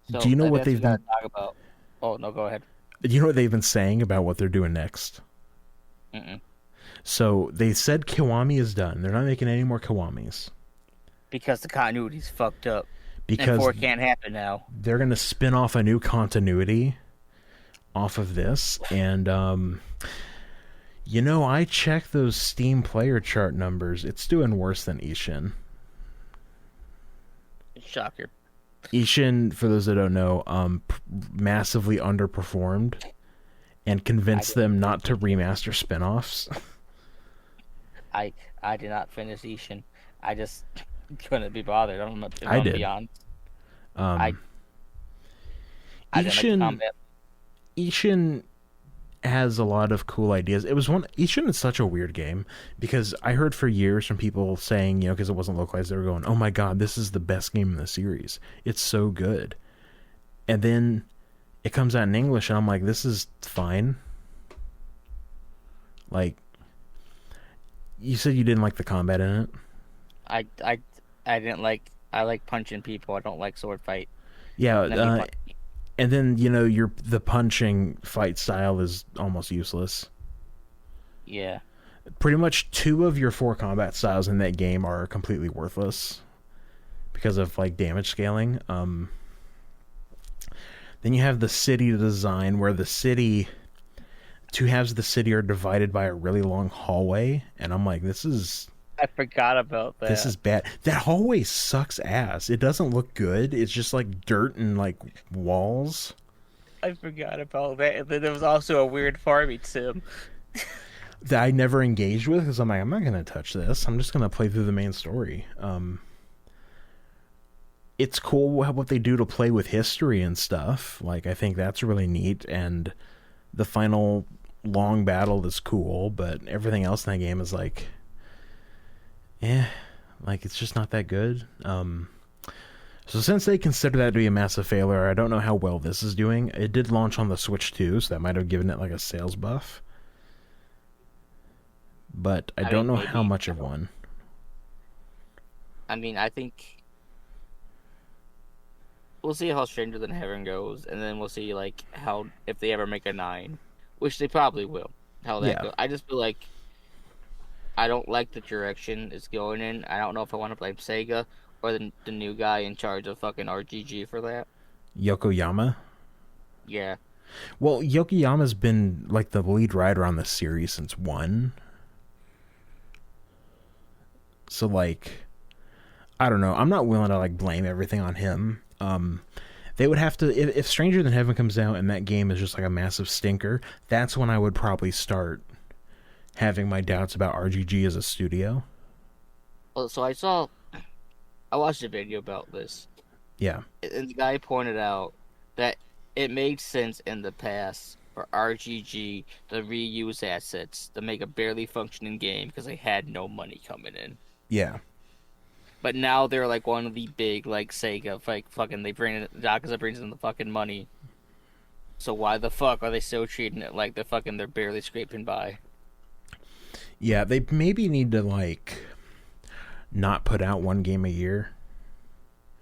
So Do you know what that's what they've we gotta been? talk about. Oh no, go ahead. Do you know what they've been saying about what they're doing next? Mm-mm. So they said Kiwami is done. They're not making any more Kiwamis Because the continuity's fucked up, and because 4 can't happen now. they're gonna spin off a new continuity off of this, and I checked those Steam player chart numbers. It's doing worse than Ishin. Shocker. Ishin, for those that don't know, massively underperformed and I convinced didn't them not finish to it. remaster spin-offs. I did not finish Ishin. I just couldn't be bothered. If I I'm did. beyond. I Um, I didn't like the Ishin, combat. Ishin has a lot of cool ideas. Ishin is such a weird game because I heard for years from people saying, because it wasn't localized, they were going, "Oh my god, this is the best game in the series. It's so good." And then it comes out in English, and I'm like, "This is fine." Like, you said you didn't like the combat in it. I I I didn't like. I like punching people. I don't like sword fight. Yeah, Let me punch. and then the punching fight style is almost useless. Yeah. Pretty much 2 of your 4 combat styles in that game are completely worthless because of like damage scaling. Then you have the city design where the city 2 halves of the city are divided by a really long hallway, and I'm like, I forgot about this that. is bad. That hallway sucks ass. It doesn't look good. It's just like dirt and like walls I forgot about that. And then there was also a weird farming sim. that I never engaged with because I'm like, I'm not gonna touch this. I'm just gonna play through the main story. It's cool what they do to play with history and stuff. Like I think that's really neat, and the final long battle is cool, but everything else in that game is like, like it's just not that good. So since they consider that to be a massive failure, I don't know how well this is doing. It did launch on the Switch too, so that might have given it like a sales buff, but I I don't mean, know how maybe. much of one. I think we'll see how Stranger Than Heaven goes, and then we'll see like how if they ever make a 9, which they probably will. How that Yeah, goes. I just feel like I don't like the direction it's going in. I don't know if I want to blame Sega or the new guy in charge of fucking RGG for that. Yokoyama. Yeah, Well, Yokoyama's been like the lead writer on this series since one. So like, I don't know. I'm not willing to like blame everything on him. They would have to if Stranger Than Heaven comes out and that game is just like a massive stinker. That's when I would probably start having my doubts about RGG as a studio. Well, so I watched a video about this, Yeah, and the guy pointed out that it made sense in the past for RGG to reuse assets to make a barely functioning game because they had no money coming in. yeah, But now they're like one of the big like Sega like fucking they bring in Yakuza brings in the fucking money. So why the fuck are they still treating it like they're barely scraping by? yeah. They maybe need to like not put out one game a year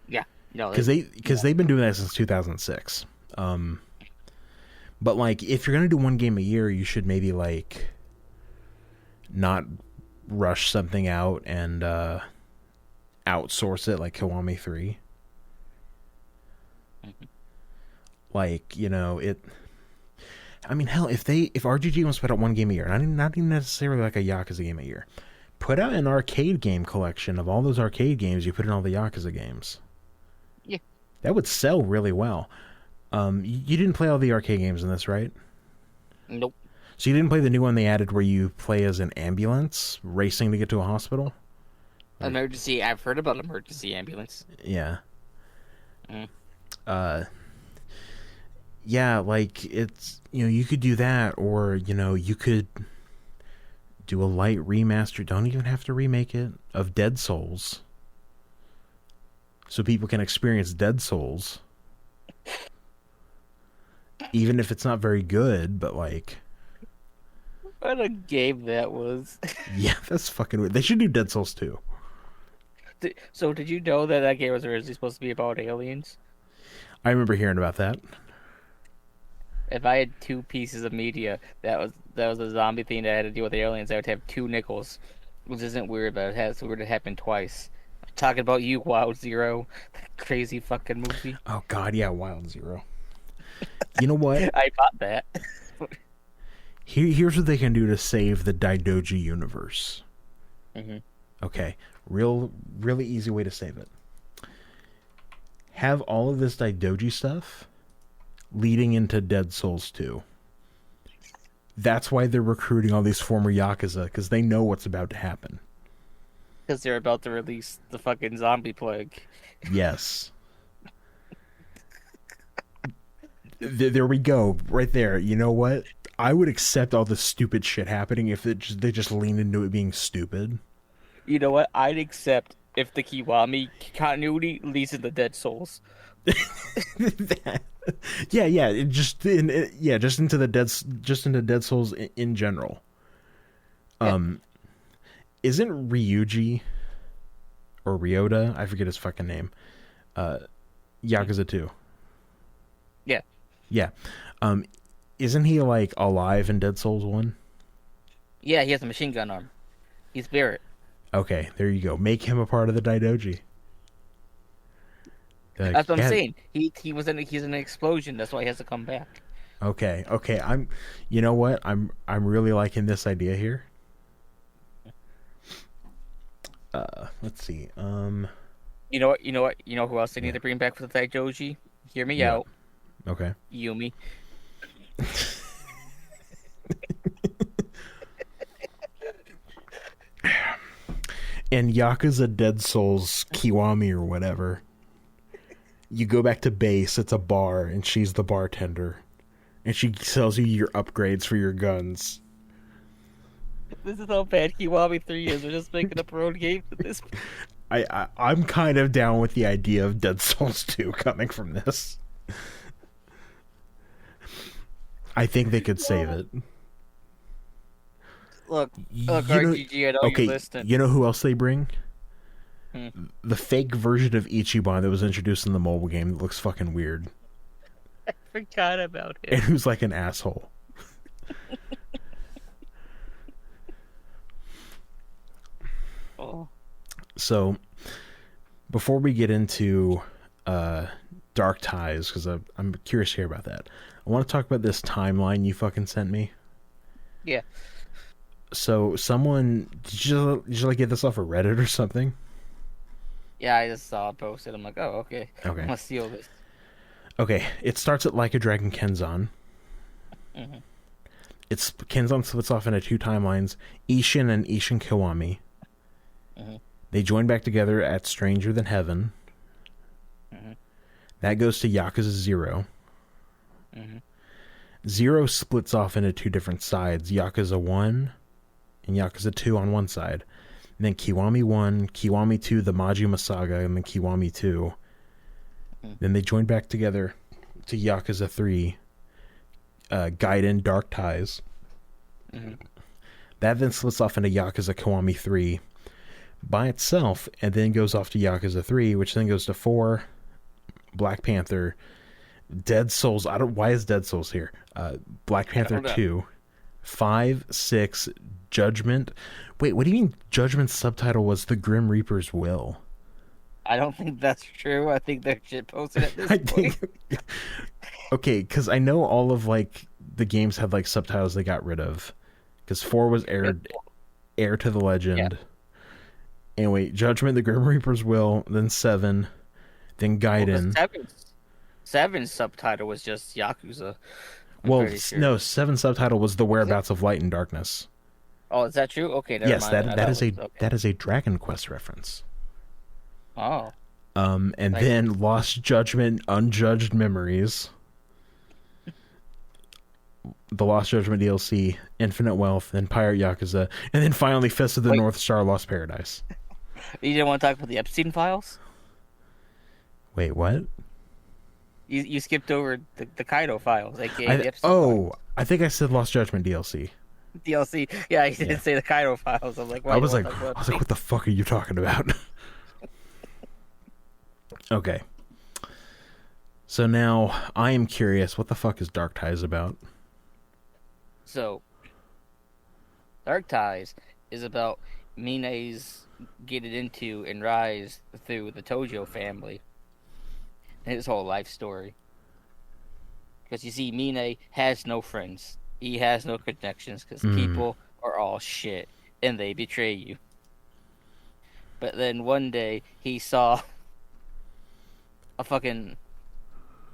Yeah. No, because they've been doing that since 2006. But like, if you're gonna do one game a year, you should maybe like not rush something out and outsource it like Kiwami 3. Like, you know, it I mean, hell, if RGG wants to put out one game a year, not even necessarily like a Yakuza game a year, put out an arcade game collection of all those arcade games you put in all the Yakuza games. yeah. That would sell really well. You didn't play all the arcade games in this, right? Nope. So you didn't play the new one they added where you play as an ambulance racing to get to a hospital? Emergency. I've heard about emergency ambulance. Yeah. Mm. Yeah, like it's, you know, you could do that, or you know, you could do a light remaster. Don't even have to remake it, of Dead Souls, so people can experience Dead Souls, even if it's not very good. But like, What a game that was. yeah, that's fucking weird. They should do Dead Souls 2. So did you know that that game was originally supposed to be about aliens? I remember hearing about that. If I had two pieces of media that was a zombie thing that had to deal with aliens, I would have two nickels, which isn't weird, but it's weird to happen twice. Talking about you, Wild Zero, crazy fucking movie. Oh god, yeah, Wild Zero. You know what? I bought that. Here's what they can do to save the Daidoji universe. Hmm. Okay, really easy way to save it. Have all of this Daidoji stuff leading into Dead Souls 2. That's why they're recruiting all these former Yakuza, because they know what's about to happen. Because they're about to release the fucking zombie plague. Yes. There we go, right there. You know what? I would accept all this stupid shit happening if they just lean into it being stupid. You know what? I'd accept if the Kiwami continuity leads to the Dead Souls. Yeah. Just into Dead Souls in general. Yeah. Isn't Ryuji or Ryota? I forget his fucking name. Yakuza 2. Yeah. Yeah. Isn't he like alive in Dead Souls 1? Yeah, he has a machine gun arm. He's Barrett. Okay, there you go. Make him a part of the Daidoji. Like, That's what I'm yeah. saying. He's in an explosion. That's why he has to come back. Okay. You know what? I'm really liking this idea here. Let's see. You know what? You know what? You know who else they need to bring back for the Daidoji? Hear me Yeah. out, Okay. Yumi. And Yakuza Dead Souls Kiwami or whatever. You go back to base, it's a bar, and she's the bartender. And she sells you your upgrades for your guns. This is how bad Kiwami 3 is. They're just making up their own game for this. I'm kind of down with the idea of Dead Souls 2 coming from this. I think they could save it. Look, You RGG, I know okay, you listening. you know who else they bring? Hmm. The fake version of Ichiban that was introduced in the mobile game that looks fucking weird. I forgot about And him. who's like an asshole. Oh. So, before we get into Dark Ties, because I'm curious to hear about that. I want to talk about this timeline you fucking sent me. Yeah. So someone did you like get this off of Reddit or something? Yeah, I just saw it posted. I'm like, oh, okay. I'm Okay. gonna steal this. Okay. It starts at Like a Dragon Kenzan. Hmm. It's Kenzan splits off into two timelines: Ishin and Ishin Kiwami. Hmm. They join back together at Stranger Than Heaven. Hmm. That goes to Yakuza 0. Hmm. 0 splits off into two different sides: Yakuza 1 and Yakuza 2 on one side. And then Kiwami 1, Kiwami 2, the Majima Saga, and then Kiwami 2. Hmm. Then they join back together to Yakuza 3, Gaiden Dark Ties. Hmm. That then splits off into Yakuza Kiwami 3 by itself, and then goes off to Yakuza 3, which then goes to 4, Black Panther, Dead Souls. I don't. Why is Dead Souls here? Black Panther 2, 5, 6, Judgment. Wait, what do you mean Judgment's subtitle was The Grim Reaper's Will? I don't think that's true. I think they're shit posted at this I point. think. Okay, because I know all of like the games had like subtitles they got rid of. Because 4 was aired, Heir to the Yeah. Legend. Anyway, Judgment, The Grim Reaper's Will, then 7, then Well, the Gaiden. seven subtitle was just Yakuza. I'm Well, pretty sure. no, 7 subtitle was The Was it? Whereabouts of Light and Darkness. Oh, is that true? Okay, never Yes, mind. Then. I thought it was okay. that is a Dragon Quest reference. Oh, And like then Lost Judgment, Unjudged Memories, the Lost Judgment DLC, Infinite Wealth, then Pirate Yakuza, and then finally Fist of the wait, North Star, Lost Paradise. you didn't want to talk about the Epstein files? Wait, what? You skipped over the Kaido files, aka the Epstein I think I said Lost Judgment DLC. DLC. Yeah, you Yeah. didn't say the Kaido files. I'm like, why I you was want like, to talk about I was like, Epstein? what the fuck are you talking about? Okay. So now I am curious, what the fuck is Dark Ties about? So, Dark Ties is about Mine's getting into and rise through the Tojo family and his whole life story. Because you see, Mine has no friends. He has no connections because Mm, people are all shit and they betray you. But then one day he saw a fucking.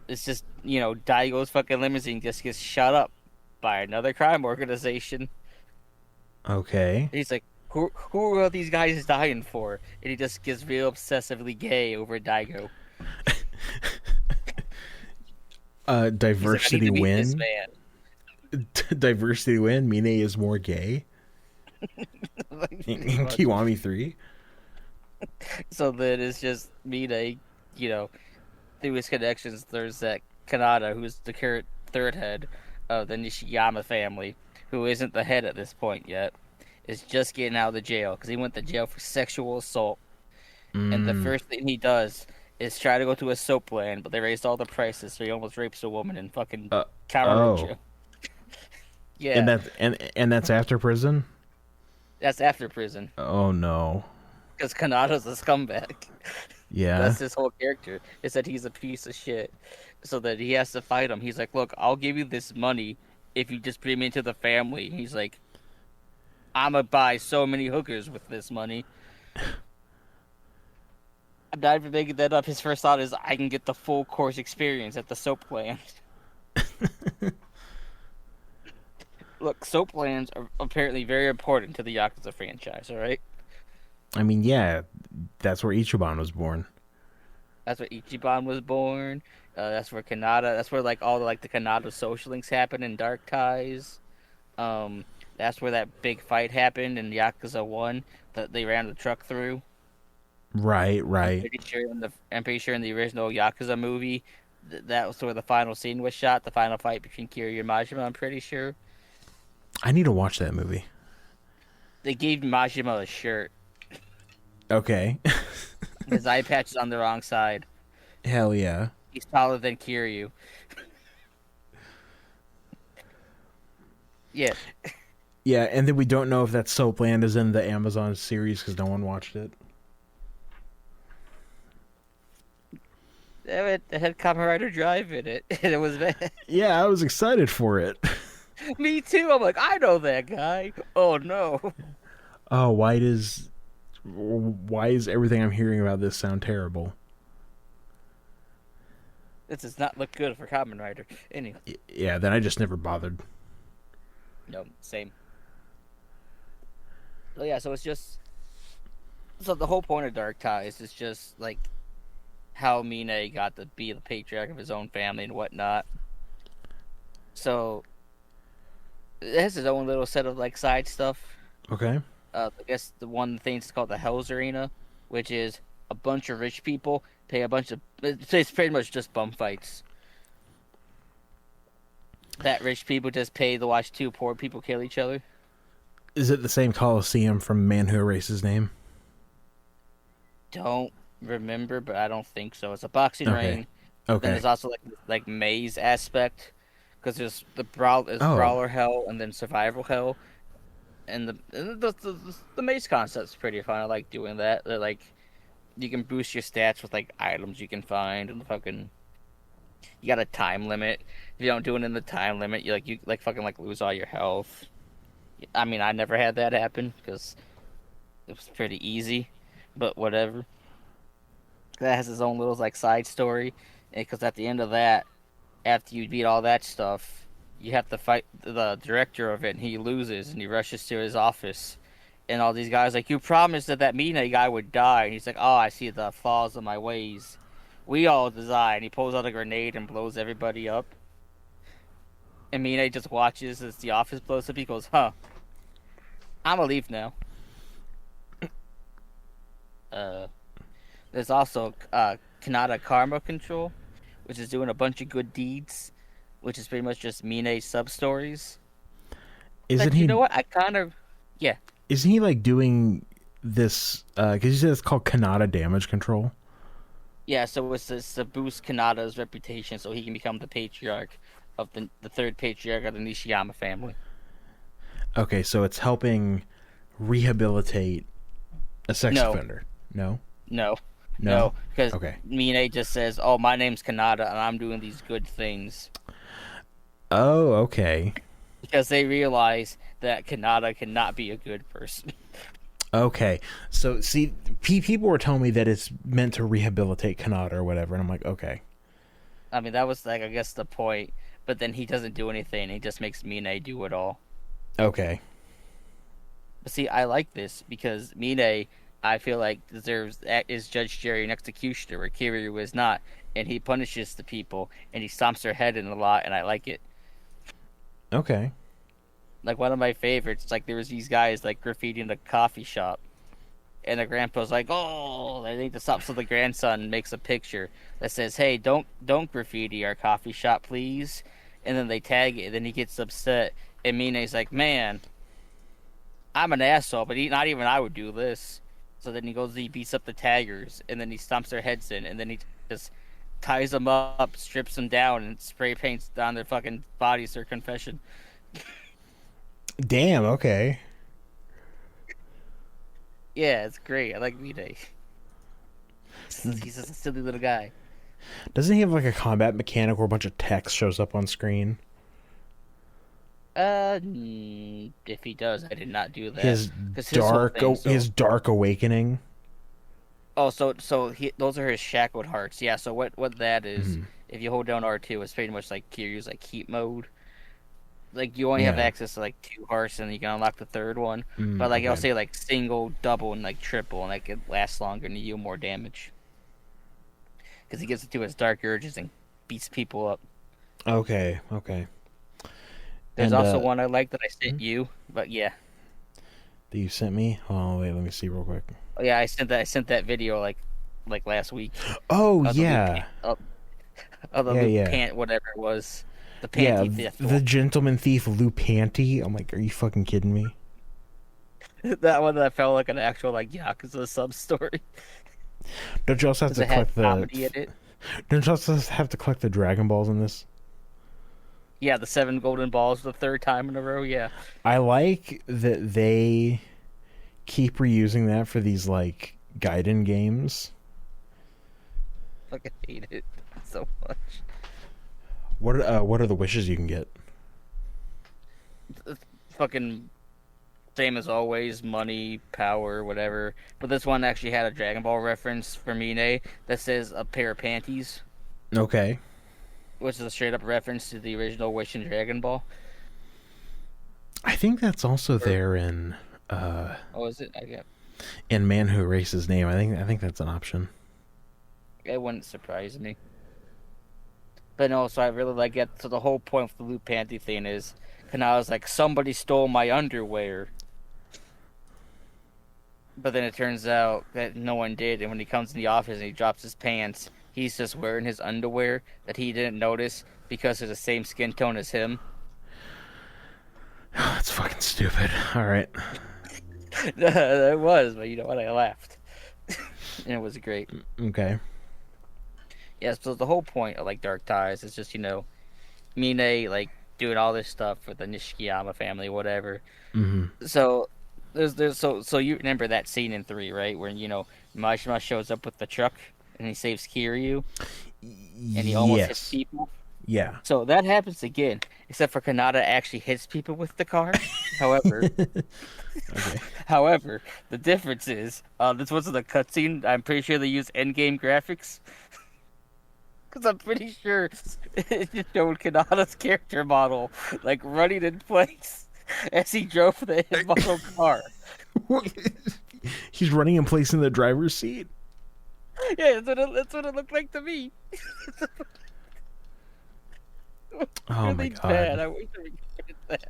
It's just, Daigo's fucking limousine just gets shot up by another crime organization. okay. And he's like, who are these guys dying for? And he just gets real obsessively gay over Daigo. He's like, I need Diversity to meet this win. man. Diversity win. Mine is more gay Like, pretty in much. Kiwami 3. So then it's just Mine, you know, through his connections, there's that Kanata, who's the current third head of the Nishiyama family, who isn't the head at this point yet, is just getting out of the jail because he went to jail for sexual assault. And the Mm, first thing he does is try to go to a soap land, but they raised all the prices, so he almost rapes a woman and fucking uh, counter oh. Yeah, And that's after prison? that's after prison Oh no. because Kanata's a scumbag. Yeah. That's his whole character. Is that he's a piece of shit, so that he has to fight him. He's like, "Look, I'll give you this money if you just bring me into the family." He's like, "I'ma buy so many hookers with this money." I'm not even making that up. His first thought is, "I can get the full course experience at the soap land." Look, soap lands are apparently very important to the Yakuza franchise. All right, I mean, yeah, that's where Ichiban was born. that's where Ichiban was born. That's where Kanata. That's where like all the like the Kanata social links happen in Dark Ties. Um, that's where that big fight happened in Yakuza 1 that they ran the truck through. Right, right. I'm pretty sure in the original Yakuza movie that was where the final scene was shot, the final fight between Kiryu and Majima, I'm pretty sure. I need to watch that movie. They gave Majima a shirt. Okay. His eye patch is on the wrong side. Hell yeah. He's taller than Kiryu. Yeah. Yeah, and then we don't know if that Soapland is in the Amazon series because no one watched it. Damn it, the head Kamen Rider Drive in it, and it was bad. Yeah, I was excited for it. Me too. I'm like, I know that guy. Oh no, Oh, why is everything I'm hearing about this sound terrible? this does not look good for Kamen Rider. Anyway, Yeah, then I just never bothered. no, same. So yeah, so it's just so the whole point of Dark Ties is just like how Mine got to be the patriarch of his own family and whatnot. So it has its own little set of like side stuff. Okay. I guess the one thing is called the Hell's Arena, which is a bunch of rich people pay a bunch of. It's pretty much just bum fights. That rich people just pay to watch two poor people kill each other. Is it the same Coliseum from Man Who Erased His Name? Don't remember, but I don't think so. It's a boxing Okay. ring. Then Okay. there's also like maze aspect because there's Oh. brawler hell and then survival hell, and the maze concept's pretty fun. I like doing that. They're like you can boost your stats with like items you can find and fucking you got a time limit. If you don't do it in the time limit, you like fucking like lose all your health. I mean, I never had that happen because it was pretty easy, but whatever. That has its own little like side story, because at the end of that, after you beat all that stuff, you have to fight the director of it, and he loses, and he rushes to his office, and all these guys like, you promised that Mina guy would die, and he's like, oh, I see the flaws of my ways. We all die, and he pulls out a grenade and blows everybody up. And Mina just watches as the office blows up. He goes, huh, I'm gonna leave now. Uh, there's also Kanata Karma Control, which is doing a bunch of good deeds, which is pretty much just Mine's sub stories. Isn't Like, you he know what? I kind of, yeah, isn't he like doing this because you said it's called Kanata damage control? yeah. So it's to boost Kanata's reputation, so he can become the patriarch of the third patriarch of the Nishiyama family. Okay, so it's helping rehabilitate a sex No, offender. No? no, No? no, because Okay. Mine just says, "Oh, my name's Kanata, and I'm doing these good things." Oh, okay. Because they realize that Kanata cannot be a good person. Okay. So, see, people were telling me that it's meant to rehabilitate Kanata or whatever, and I'm like, okay. I mean, that was like I guess the point. But then he doesn't do anything. He just makes Mine do it all. Okay. But see, I like this because Mine, I feel like deserves is Judge Jerry an executioner where Kiryu is not, and he punishes the people and he stomps their head in a lot, and I like it. Okay. Like one of my favorites, like there was these guys like graffitiing a coffee shop, and the grandpa's like, "Oh, they need to stop." So the grandson makes a picture that says, "Hey, don't graffiti our coffee shop, please." And then they tag it, and then he gets upset, and Mine's like, "Man, I'm an asshole, but not even I would do this." So then he goes, he beats up the taggers, and then he stomps their heads in, and then he just ties them up, strips them down, and spray paints down their fucking bodies their confession. Damn, okay. Yeah, it's great. I like Mine. He's just a silly little guy. Doesn't he have like a combat mechanic where a bunch of text shows up on screen? If he does, I did not do that His because his whole thing. his dark awakening. Oh, those are his shackled hearts. Yeah. So what that is, Mhm. if you hold down R2, it's pretty much like Kiryu's like keep mode. Like you only have Yeah. access to like two hearts, and you can unlock the third one. But like I'll Okay. say like single, double, and like triple, and like it lasts longer and you deal more damage because he gets into his dark urges and beats people up. Okay. Okay. There's And also one I like that I hmm? sent you, but yeah. That you sent me? Oh wait, let me see real quick. Oh, yeah, I sent that video like last week Oh of the loop pant, yeah. of the Yeah, loop yeah. pant whatever it was, the Yeah, panty theft the one. gentleman thief Lou Panty. I'm like, are you fucking kidding me? That one that felt like an actual like Yakuza sub story Don't you also have because to it had collect the comedy in it. don't you also have to collect the Dragon Balls in this? Yeah, the seven golden balls the third time in a row. Yeah, I like that they keep reusing that for these like Gaiden games. fucking hate it so much. What are the wishes you can get? It's fucking same as always, money, power, whatever. But this one actually had a Dragon Ball reference for Mine that says a pair of panties, Okay. which is a straight up reference to the original Wish in Dragon Ball. I think that's also Or, there oh, is it? I get. in Man Who Erased His Name. I think that's an option. It wouldn't surprise me. But no, so I really like it. So the whole point of the blue panty thing is, Kanata's like, somebody stole my underwear. But then it turns out that no one did. And when he comes in the office and he drops his pants, he's just wearing his underwear that he didn't notice because they're the same skin tone as him. That's fucking stupid. All right. It was, but you know what? I laughed. And it was great. Okay. Yeah, so the whole point of like Dark Ties is just, Mine like doing all this stuff for the Nishikiyama family, whatever. Mm-hmm. So so you remember that scene in 3, right? Where, Majima shows up with the truck and he saves Kiryu and he almost hits Yes. people. Yeah. So that happens again, except for Kanata actually hits people with the car. However, Okay. however, the difference is this wasn't a cutscene. I'm pretty sure they used in-game graphics because I'm pretty sure it just showed Kanata's character model like running in place as he drove his model car. He's running in place in the driver's seat. Yeah, that's what it looked like to me. Oh my Really god. bad. I wish I recorded that.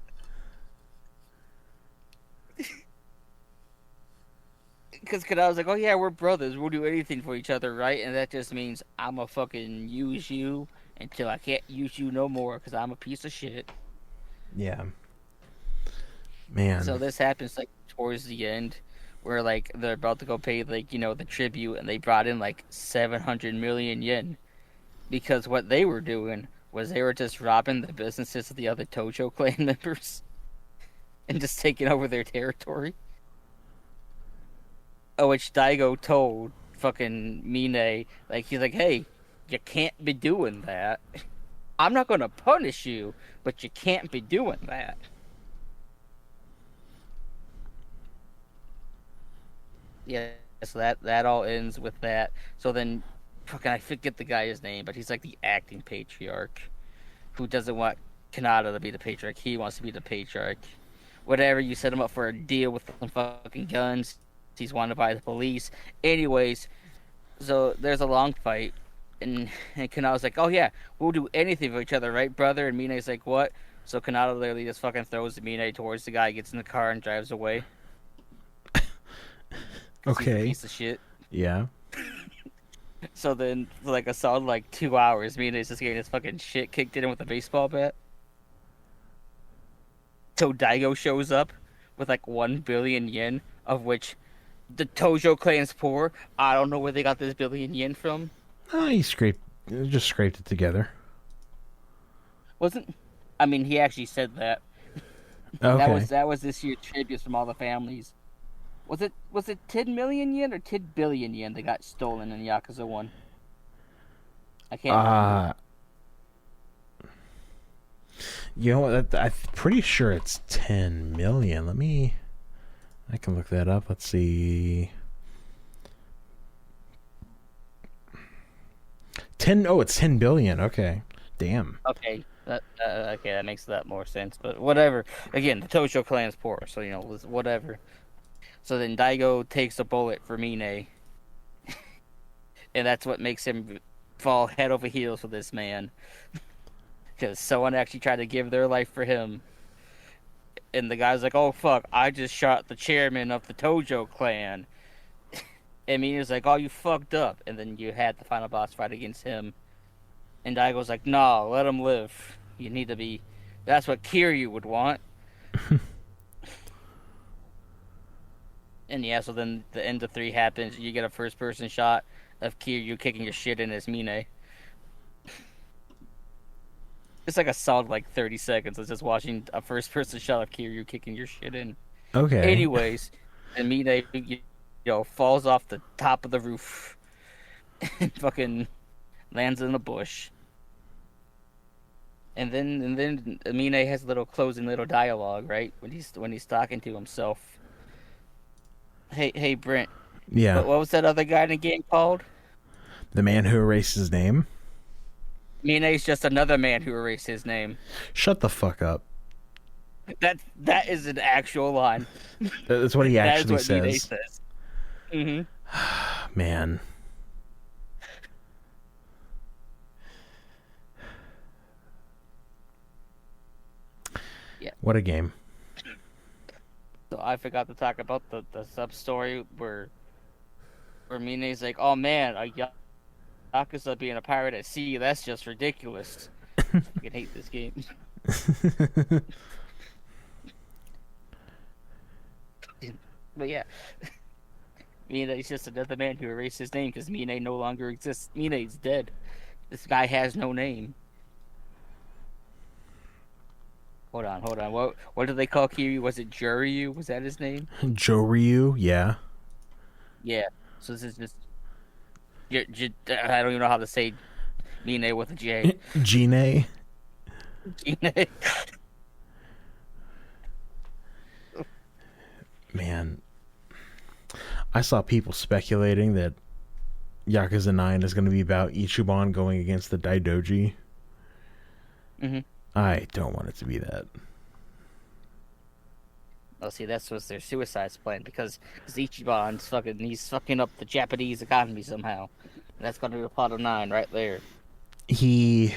Because I was like, oh yeah, we're brothers. We'll do anything for each other, right? And that just means I'm gonna fucking use you until I can't use you no more because I'm a piece of shit. Yeah. So Man. this happens like towards the end where like they're about to go pay like, the tribute and they brought in like 700 million yen because what they were doing was they were just robbing the businesses of the other Tojo clan members and just taking over their territory. Which Daigo told fucking Mine, like, he's like, hey, you can't be doing that. I'm not gonna punish you, but you can't be doing that. Yeah, so that all ends with that. So then, fucking, I forget the guy's name, but he's like the acting patriarch who doesn't want Kanata to be the patriarch. He wants to be the patriarch. Whatever, you set him up for a deal with some fucking guns. He's wanted by the police. Anyways, so there's a long fight, and Kanata's like, "Oh yeah, we'll do anything for each other, right, brother?" And Mina's like, "What?" So Kanata literally just fucking throws Mina towards the guy, gets in the car, and drives away. 'Cause he's a Okay. piece of shit. Yeah. So then, for like a solid like 2 hours, Mina's just getting his fucking shit kicked in with a baseball bat. So Daigo shows up with like 1 billion yen, of which the Tojo clan's poor. I don't know where they got this billion yen from. Oh, just scraped it together. Wasn't I mean he actually said that. That Okay. was that was this year's tributes from all the families. Was it 10 million yen or 10 billion yen that got stolen in Yakuza 1? I can't remember. Uh, you know what? I'm pretty sure it's 10 million. I can look that up. Let's see. 10. Oh, it's 10 billion. Okay. Damn. Okay. Okay, that makes that more sense, but whatever. Again, the Tojo clan's poor, so whatever. So then Daigo takes a bullet for Mine, and that's what makes him fall head over heels for this man. Because someone actually tried to give their life for him. And the guy's like, oh fuck, I just shot the chairman of the Tojo clan. And Mina's like, oh, you fucked up. And then you had the final boss fight against him. And Daigo's like, no, let him live. You need to be. That's what Kiryu would want. And yeah, so then the end of 3 happens. You get a first person shot of Kiryu kicking your shit in as Mine. It's like a solid like 30 seconds of just watching a first person shot of Kiryu kicking your shit in. Okay. Anyways, and Mine, falls off the top of the roof and fucking lands in a bush, and then Mine has a little closing little dialogue, right? When he's talking to himself. Hey Brent, Yeah. what was that other guy in the game called? The man who erased his name. Mine's just another man who erased his name. Shut the fuck up. That is an actual line. That's what he That is actually what Mine says. says. Hmm. Man. Yeah. What a game. So I forgot to talk about the sub story where Mine's like, "Oh man, a Yakuza being a pirate at sea, that's just ridiculous." I fucking hate this game. But yeah, Mine is just another man who erased his name because Mine no longer exists. Mine's dead. This guy has no name. Hold on. What did they call Kiryu? Was it Juryu? Was that his name? Joryu, yeah. Yeah. So this is just I don't even know how to say Mine with a J. Gine. Mine. Man. I saw people speculating that Yakuza 9 is going to be about Ichiban going against the Daidoji. Hmm. I don't want it to be that. Oh, see, that's what's their suicide plan because Ichiban's he's fucking up the Japanese economy somehow. And that's gonna be a plot of 9 right there. He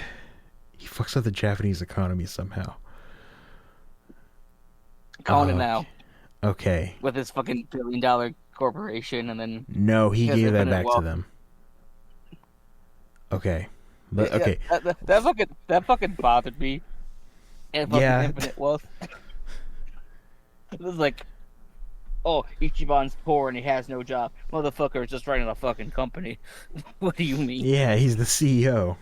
fucks up the Japanese economy somehow. Calling it now Okay. with his fucking $1 billion corporation, and then No, he has gave that infinite back to wealth. them. Okay. Yeah, Okay. that fucking bothered me. And fucking Yeah. infinite wealth. It was like, oh, Ichiban's poor and he has no job. Motherfucker is just running a fucking company. What do you mean? Yeah, he's the CEO.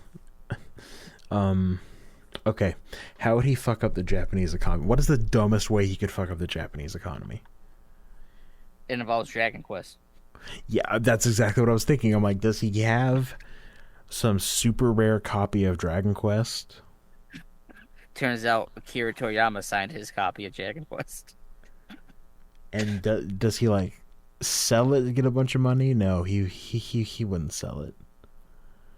Okay. How would he fuck up the Japanese economy? What is the dumbest way he could fuck up the Japanese economy? It involves Dragon Quest. Yeah, that's exactly what I was thinking. I'm like, does he have some super rare copy of Dragon Quest? Turns out Akira Toriyama signed his copy of Dragon Quest. And does he like sell it to get a bunch of money? No, he wouldn't sell it.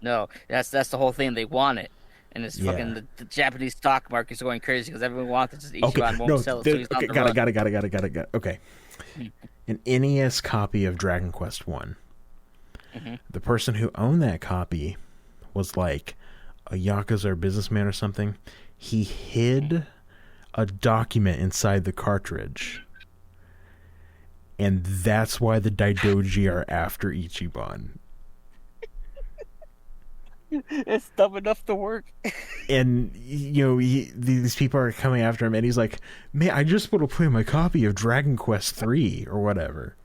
No, that's the whole thing. They want it, and it's Yeah. fucking the Japanese stock market's going crazy because everyone wants it. Just Okay, Ichiban won't no, sell it, so he's okay, on the got run. it. Okay, an NES copy of Dragon Quest One. Hmm. The person who owned that copy was like a yakuza or businessman or something. He hid a document inside the cartridge, and that's why the Daidoji are after Ichiban. It's dumb enough to work. And these people are coming after him, and he's like, "Man, I just want to play my copy of Dragon Quest 3 or whatever."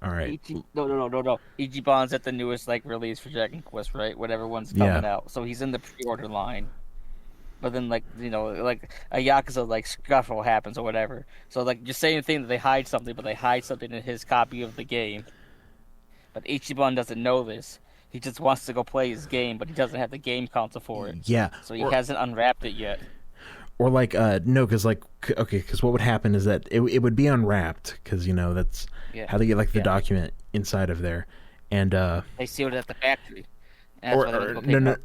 All right. No. Ichiban's at the newest release for Dragon Quest, right? Whatever one's coming Yeah. out. So he's in the pre-order line. But then a Yakuza scuffle happens or whatever. So just saying thing that they hide something, but they hide something in his copy of the game. But Ichiban doesn't know this. He just wants to go play his game, but he doesn't have the game console for it. Yeah. So he hasn't unwrapped it yet. Or no, because okay, because what would happen is that it would be unwrapped, because that's how they get the document inside of there, and They sealed it at the factory. And that's or, why they or go pick no it no. up.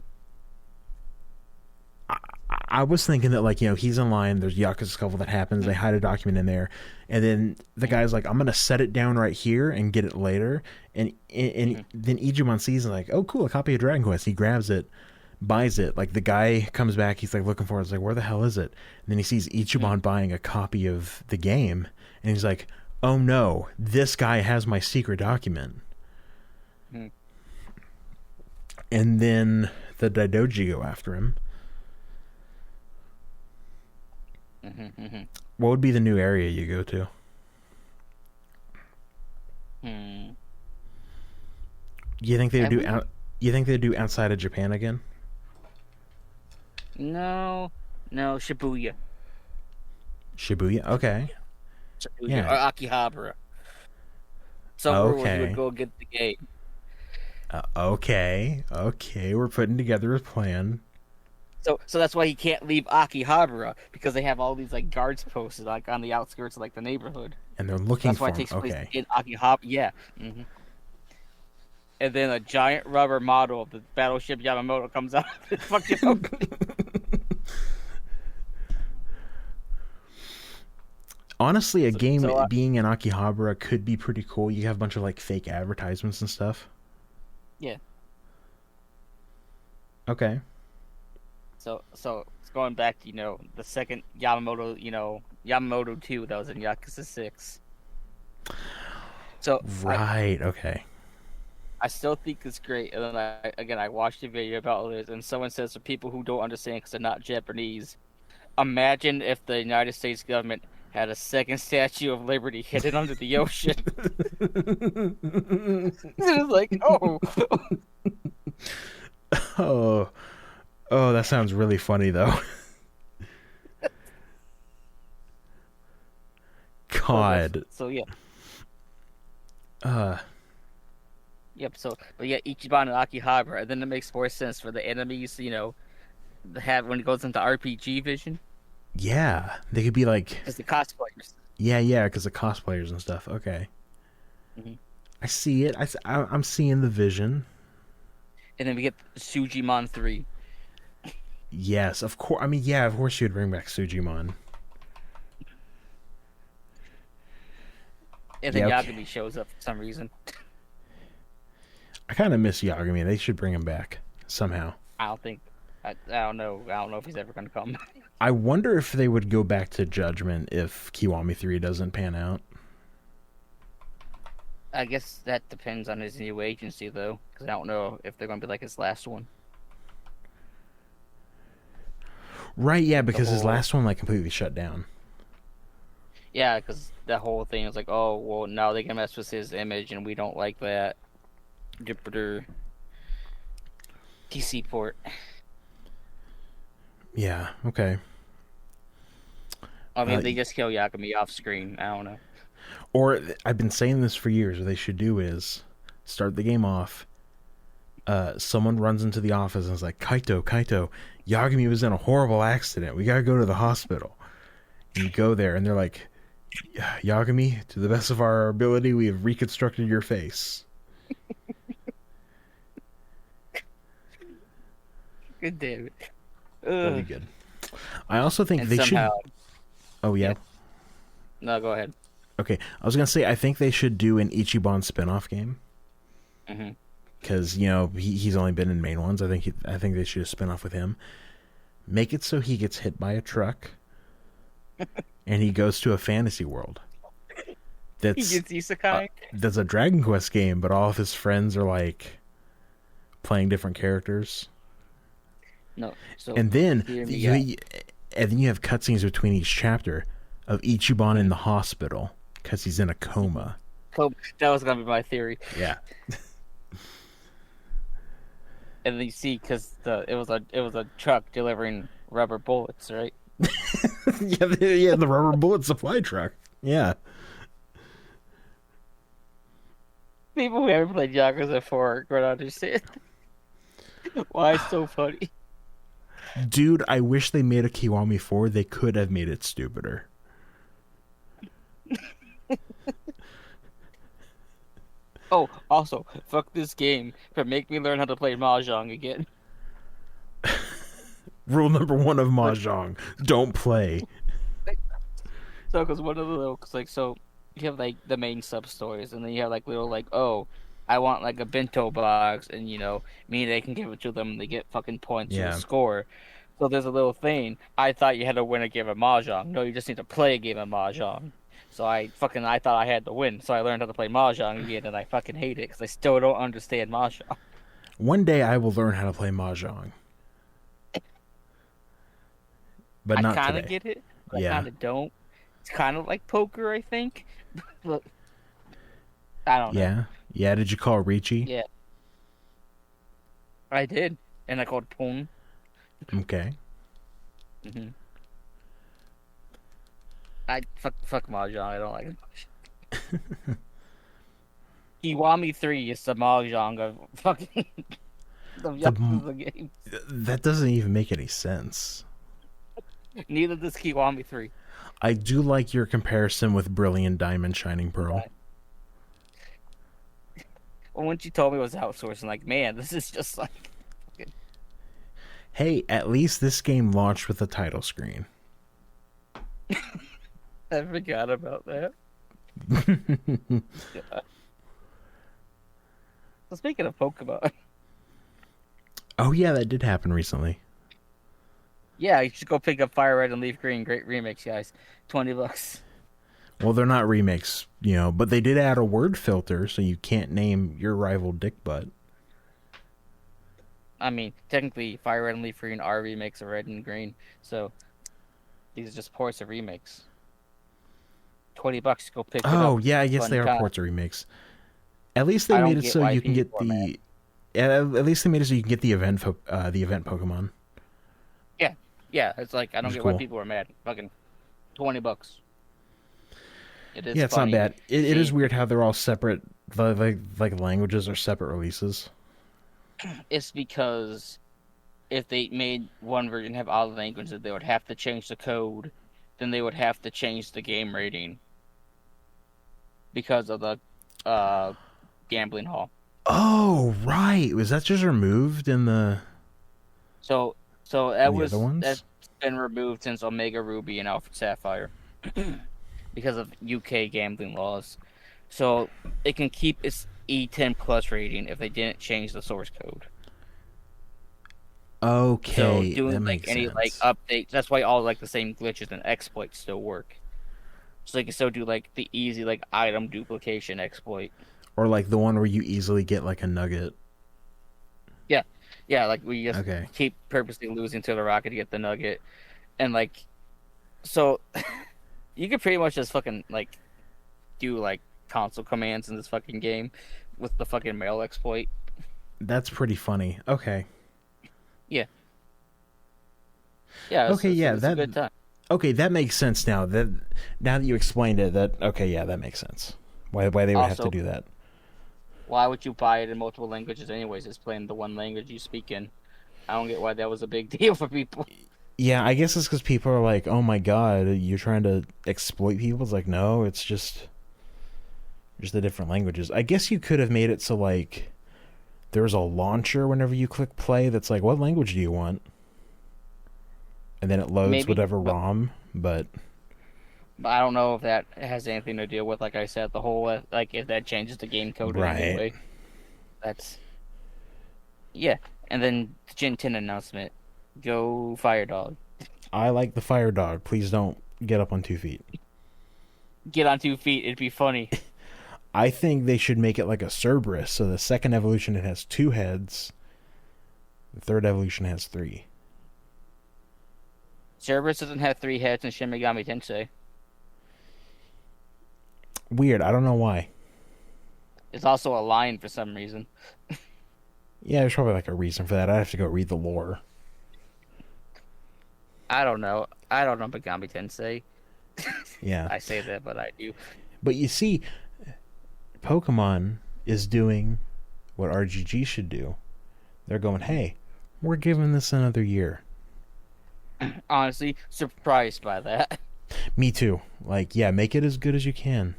I was thinking that he's in line. There's Yakuza scuffle that happens. They hide a document in there, and then the guy's like, "I'm gonna set it down right here and get it later." And then Ichiban sees and oh cool, a copy of Dragon Quest. He grabs it, buys it. The guy comes back. He's looking for it. He's like, "Where the hell is it?" And then he sees Ichiban buying a copy of the game, and he's like, "Oh no, this guy has my secret document." And then the Daidoji go after him. What would be the new area you go to? You think they would do You think they'd do outside of Japan again? No, Shibuya. Shibuya. Okay. Shibuya Yeah. or Akihabara. somewhere where he would Okay. go get the game. Okay. We're putting together a plan. So that's why he can't leave Akihabara because they have all these like guards posted like on the outskirts of like the neighborhood. And they're So looking that's why for it him. takes place Okay. in Akihabara. Yeah. And then a giant rubber model of the battleship Yamamoto comes out. Fucking Honestly, a game so being in Akihabara could be pretty cool. You have a bunch of like fake advertisements and stuff. yeah. Okay. So it's going back to the second Yamamoto Yamamoto 2 that was in Yakuza 6. So Right. Okay. I still think it's great. And then I watched a video about this, and someone says for people who don't understand because they're not Japanese, imagine if the United States government had a second Statue of Liberty hidden under the ocean. It's like, oh, Oh. Oh, that sounds really funny though. God. so yeah, Uh. yep. So, but yeah, Ichiban and Akihabara, and then it makes more sense for the enemies, to have when it goes into RPG vision, Yeah. They could be like. because the cosplayers. Yeah. Because of cosplayers and stuff. Okay. Mhm. I see it. I'm seeing the vision. And then we get Sujimon 3. Yes, of course. I mean, yeah, of course you'd bring back Sujimon. And then Yeah, okay. Yagami shows up for some reason. I kind of miss Yagami. They should bring him back somehow. I don't think. I don't know. I don't know if he's ever going to come. I wonder if they would go back to Judgment if Kiwami 3 doesn't pan out. I guess that depends on his new agency, though, because I don't know if they're going to be like his last one. Right, yeah, The because his whole last one like completely shut down. Yeah, because the whole thing is like, oh, well, now they can mess with his image, and we don't like that. Jupiter PC port. Yeah, okay. I mean, Uh, they just kill Yagami off screen. I don't know. or I've been saying this for years. What they should do is start the game off. Someone runs into the office and is like, Kaito, Yagami was in a horrible accident. We gotta go to the hospital. And you go there, and they're like, Yagami, to the best of our ability, we have reconstructed your face. Good damn it. That'd be Ugh. good. I also think And they should. somehow, Oh yeah. yeah. No, go ahead. Okay, I was gonna say I think they should do an Ichiban spin-off game Hmm. because he's only been in main ones. I think they should spin off with him. Make it so he gets hit by a truck, and he goes to a fantasy world. He That's gets isekai. that's a Dragon Quest game, but all of his friends are like playing different characters, No, so and then hear me out. you have cutscenes between each chapter of Ichiban in the hospital because he's in a coma. That was gonna be my theory. Yeah. And then you see, because it was a truck delivering rubber bullets, right? Yeah, the rubber bullet supply truck. Yeah. People who haven't played Yakuza 4 are going to understand why it's so funny. Dude, I wish they made a Kiwami 4. They could have made it stupider. Oh, also, fuck this game for make me learn how to play Mahjong again. Rule number 1 of Like, Mahjong: don't play. so, because one of the little, cause like, so you have like the main sub stories, and then you have like little like, oh, I want like a bento box, and me they can give it to them, and they get fucking points or a Yeah. score. So there's a little thing. I thought you had to win a game of Mahjong. No, you just need to play a game of Mahjong. So I thought I had to win. So I learned how to play Mahjong again, and I fucking hate it because I still don't understand Mahjong. One day I will learn how to play Mahjong. But I not kind of today. get it, but I Yeah. kind of don't. It's kind of like poker, I think. But I don't know. Yeah. Yeah, did you call Ricci? Yeah, I did, and I called Pong. Okay. Hmm. I fuck Mahjong. I don't like it. Kiwami 3 is the mahjong of fucking the The Yakuza game. that doesn't even make any sense. Neither does Kiwami 3. I do like your comparison with Brilliant Diamond Shining Pearl. Right. Well, once you told me it was outsourcing, like, man, this is just like Hey, at least this game launched with a title screen. I forgot about that. Yeah. So speaking of Pokemon, Oh yeah, that did happen recently. yeah, you should go pick up Fire Red and Leaf Green. Great remix, guys. $20. Well, they're not remakes, but they did add a word filter so you can't name your rival Dick Butt. I mean, technically, Fire Red and Leaf Green are remakes of Red and Green, so these are just ports of remakes. $20, go pick it Oh up. yeah, I guess Fun they are time. ports or remakes. At least they I made don't it get so why you can get people are mad. at least they made it so you can get the event Pokemon. Yeah, yeah. It's like I Which don't is get why cool. people are mad. Fucking $20. It is Yeah, it's not funny. bad. It is See, weird how they're all separate. Like languages are separate releases. it's because if they made one version have all the languages, they would have to change the code. Then they would have to change the game rating because of the uh gambling hall. Oh right, was that just removed in So in the other that's ones? been removed since Omega Ruby and Alpha Sapphire because of UK gambling laws. So it can keep its E10 plus rating if they didn't change the source code. So Okay, that doing like makes any like sense. updates, that's why all like the same glitches and exploits still work. So they can still do like the easy like item duplication exploit. Or like the one where you easily get like a nugget. Yeah. Yeah, like we just Okay. keep purposely losing to the rocket to get the nugget. And like so you could pretty much just fucking like do like console commands in this fucking game with the fucking mail exploit. That's pretty funny. Okay. Yeah. Yeah, Okay, yeah, it's a that good time. okay, that makes sense now. That you explained it, that okay, yeah, that makes sense. Why they would have to Also, do that. why would you buy it in multiple languages anyways? It's playing the one language you speak in. I don't get why that was a big deal for people. Yeah, I guess it's because people are like, "Oh my god, you're trying to exploit people." It's like, no, it's just the different languages. I guess you could have made it so like there's a launcher whenever you click play that's like, "What language do you want?" And then it loads Maybe, whatever ROM. But but I don't know if that has anything to do with, like I said, the whole like if that changes the game code in any right, way. That's yeah. And then the Gen 10 announcement. Go Fire Dog. I like the fire dog. Please don't get up on 2 feet. Get on 2 feet. It'd be funny. I think they should make it like a Cerberus. So the second evolution it has 2 heads. The third evolution has 3. Cerberus doesn't have 3 heads in Shin Megami Tensei. Weird. I don't know why. It's also a lion for some reason. Yeah, there's probably like a reason for that. I have to go read the lore. I don't know. I don't know Megami Tensei. Yeah. I say that, but I do. But you see, Pokemon is doing what RGG should do. They're going, hey, we're giving this another year. Honestly, surprised by that. Me too. Like, yeah, make it as good as you can.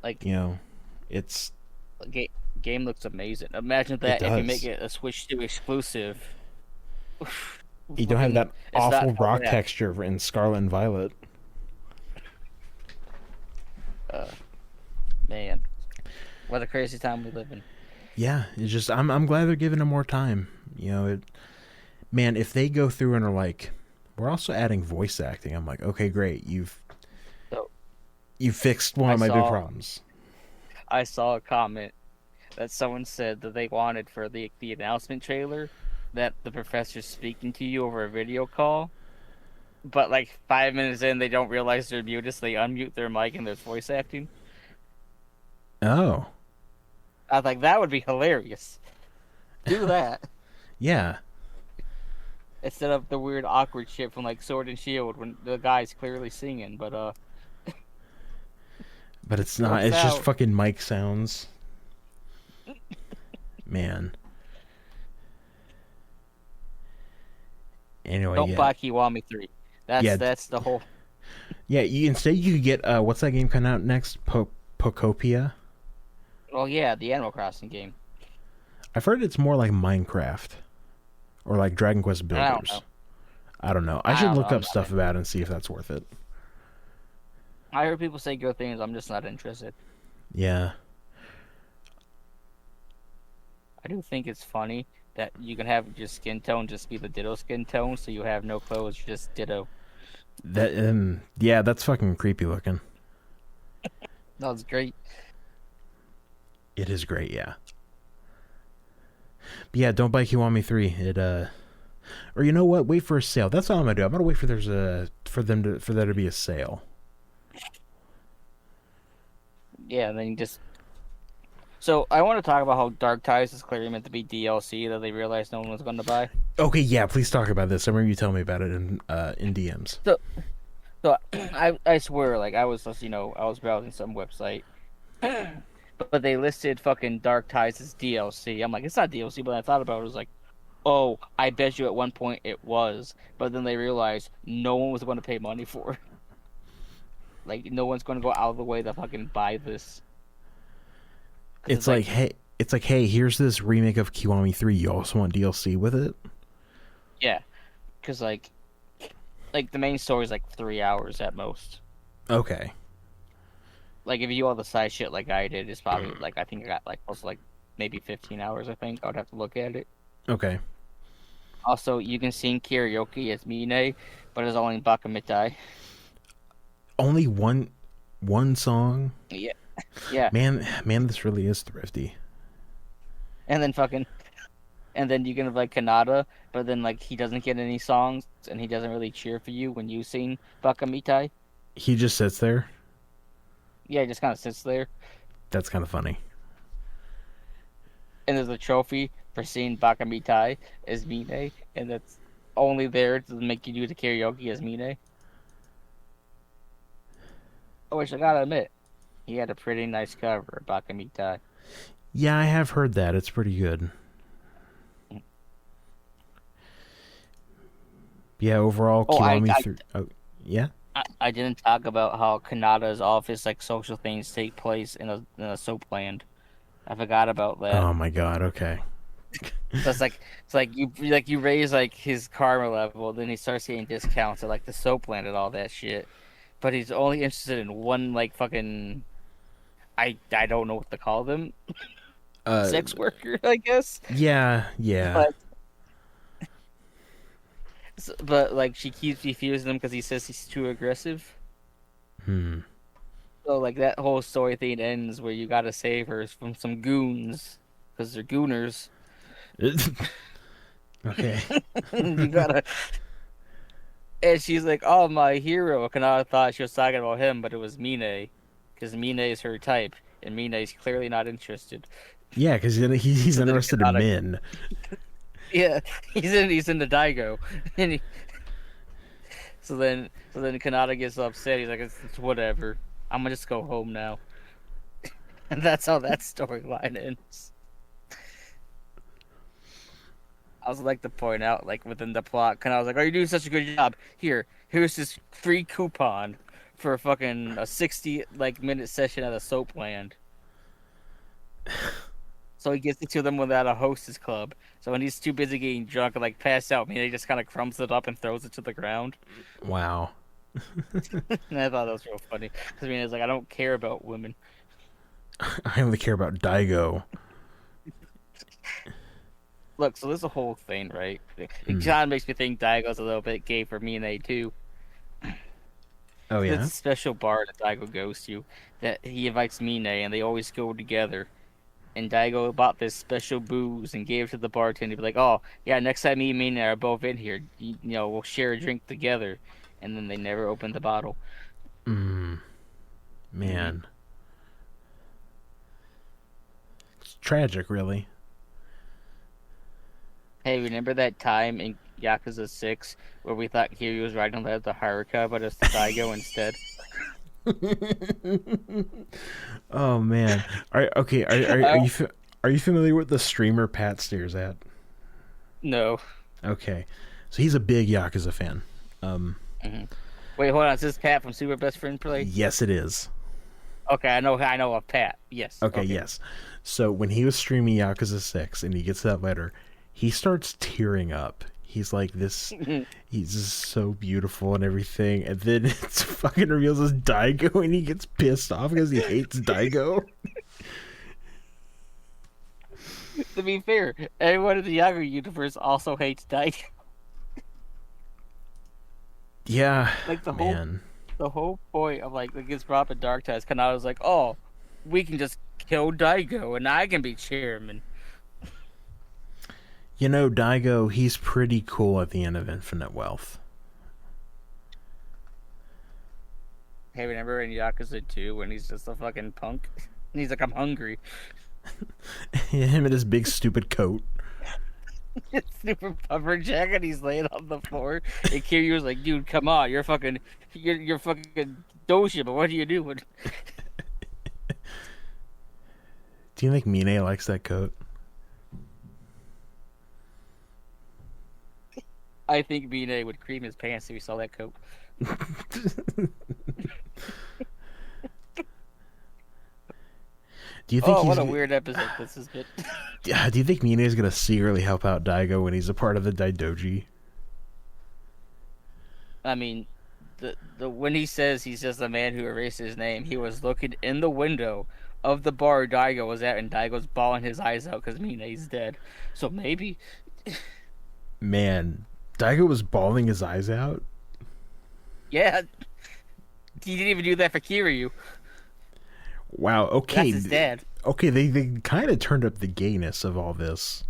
Like, You know, it's ga game looks amazing. Imagine it that if you make does. it a Switch 2 exclusive. You don't have Fucking, that it's not. awful Oh, rock yeah. texture in Scarlet and Violet. Uh, man, what a crazy time we live in. Yeah, it's just I'm glad they're giving it more time. Man, if they go through and are like, we're also adding voice acting. I'm like, okay, great. So You've fixed one I of my big saw problems. I saw a comment that someone said that they wanted for the announcement trailer that the professor's speaking to you over a video call, but like 5 minutes in they don't realize they're muted, so they unmute their mic and there's voice acting. Oh, I was like, that would be hilarious. Do that yeah. instead of the weird awkward shit from like Sword and Shield when the guy's clearly singing. But But it's not. Works It's just out. fucking mic sounds. Man. Anyway, Don't yeah. buy Kiwami 3. Yeah. That's the whole. Yeah, instead you could get what's that game coming out next? Pokopia. Well, yeah, the Animal Crossing game. I've heard it's more like Minecraft or like Dragon Quest I don't Builders. know. I don't know. I I should don't know. look I'm up not stuff in. about it and see if that's worth it. I heard people say good things. I'm just not interested. Yeah. I do think it's funny that you can have your skin tone just be the Ditto skin tone, so you have no clothes, just Ditto. Yeah, that's fucking creepy looking. That was great. It is great, yeah. But yeah, don't buy Kiwami 3. It or you know what? Wait for a sale. That's all I'm gonna do. I'm gonna wait for for there to be a sale. Yeah, and then you just. So I want to talk about how Dark Ties is clearly meant to be DLC that they realized no one was going to buy. Okay, yeah, please talk about this. I remember you telling me about it in DMs. So, so I swear, like I was just I was browsing some website, but they listed fucking Dark Ties as DLC. I'm like, it's not DLC, but I thought about it, it was like, oh, I bet you at one point it was, but then they realized no one was going to pay money for it. Like no one's going to go out of the way to fucking buy this. 'Cause It's like, hey, here's this remake of Kiwami 3. You also want DLC with it? yeah, because like the main story is like 3 hours at most. Okay. Like if you do all the side shit like I did, it's probably like I think I got like close to like maybe 15 hours. I think I would have to look at it. Okay. Also, you can sing karaoke as Mine, but it's only Bakamitai. Only one song. Yeah, yeah, Man, this really is thrifty. and then fucking and then you can have like Kanata, but then like he doesn't get any songs and he doesn't really cheer for you when you sing Bakamitai. He just sits there. Yeah, he just kind of sits there. That's kind of funny. And there's a trophy for seeing Bakamitai as Mine, and that's only there to make you do the karaoke as Mine. Which I gotta admit, he had a pretty nice cover of Bakamitai. Yeah, I have heard that. It's pretty good. Yeah, overall, Oh, Kiwami 3. Oh, yeah? I didn't talk about how Kanata's office like social things take place in a soap land. I forgot about that. Oh my god, okay. So it's like you raise like his karma level, then he starts getting discounts at like the soap land and all that shit. But he's only interested in one like fucking I don't know what to call them. Uh, Sex worker, I guess. yeah. But but like she keeps refusing him because he says he's too aggressive. Hmm. So like that whole story thing ends where you gotta save her from some goons because they're gooners. Okay. You gotta, and she's like, "Oh, my hero." Kanata thought she was talking about him, but it was Mine, because Mine is her type, and Mine is clearly not interested. Yeah, because he's So then interested in Kanata, men. yeah, he's in the Daigo, and so then Kanata gets upset. He's like, it's whatever. I'm gonna just go home now, and that's how that storyline ends. I was like to point out, like within the plot, and I was like, "Oh, you're doing such a good job. Here's this free coupon for fucking a 60 like minute session at a soap land." So he gets it to them without a hostess club. So when he's too busy getting drunk and like passed out, he just kind of crumbs it up and throws it to the ground. Wow. And I thought that was real funny because it's like I don't care about women. I only care about Daigo. Look, so there's a whole thing, right? It Hmm. kind of makes me think Daigo's a little bit gay for me and A too. Oh There's yeah. a special bar that Daigo goes to that he invites Mine, and they always go together. And Daigo bought this special booze and gave it to the bartender. Be like, "Oh, yeah, next time me and Mine are both in here, we'll share a drink together." And then they never opened the bottle. Hmm. Hmm. Man, it's tragic, really. Hey, remember that time in Yakuza 6 where we thought Kiryu was riding the Haruka, but it's Daigo instead? Oh man. Okay. Uh, Are you familiar with the streamer Pat stares at? no. Okay, so he's a big Yakuza fan. Um, Hmm. Wait, hold on. Is this Pat from Super Best Friend Play? yes, it is. Okay, I know of Pat. Yes. Okay, Okay. yes. So when he was streaming Yakuza 6 and he gets that letter, he starts tearing up. He's like this. He's just so beautiful and everything, and then it's fucking reveals as Daigo, and he gets pissed off because he hates Daigo. To be fair, everyone in the Yakuza universe also hates Dyke. Yeah, Like man. the whole point of like that gets brought up in Dark Tide, Kanata was like, oh, we can just kill Daigo and I can be chairman. You know, Daigo, he's pretty cool at the end of Infinite Wealth. Hey, remember in Yakuza 2 when he's just a fucking punk? And he's like, I'm hungry. Him in his big stupid coat. Super puffer jacket, he's laying on the floor. And Kiryu was like, dude, come on, you're fucking dosha, but what are you doing? Do you think Mine likes that coat? I think Mine would cream his pants if he saw that coat. Do you think Oh, he's? what a weird episode this has been. Yeah, do you think Mine is gonna secretly help out Daigo when he's a part of the Daidoji? I mean, the when he says he's just a man who erased his name, he was looking in the window of the bar Daigo was at, and Daigo's bawling his eyes out because Mine's dead. So maybe, Man, Daigo was bawling his eyes out. yeah, he didn't even do that for Kiryu. Wow. That's Okay. his dad. Okay. They kind of turned up the gayness of all this.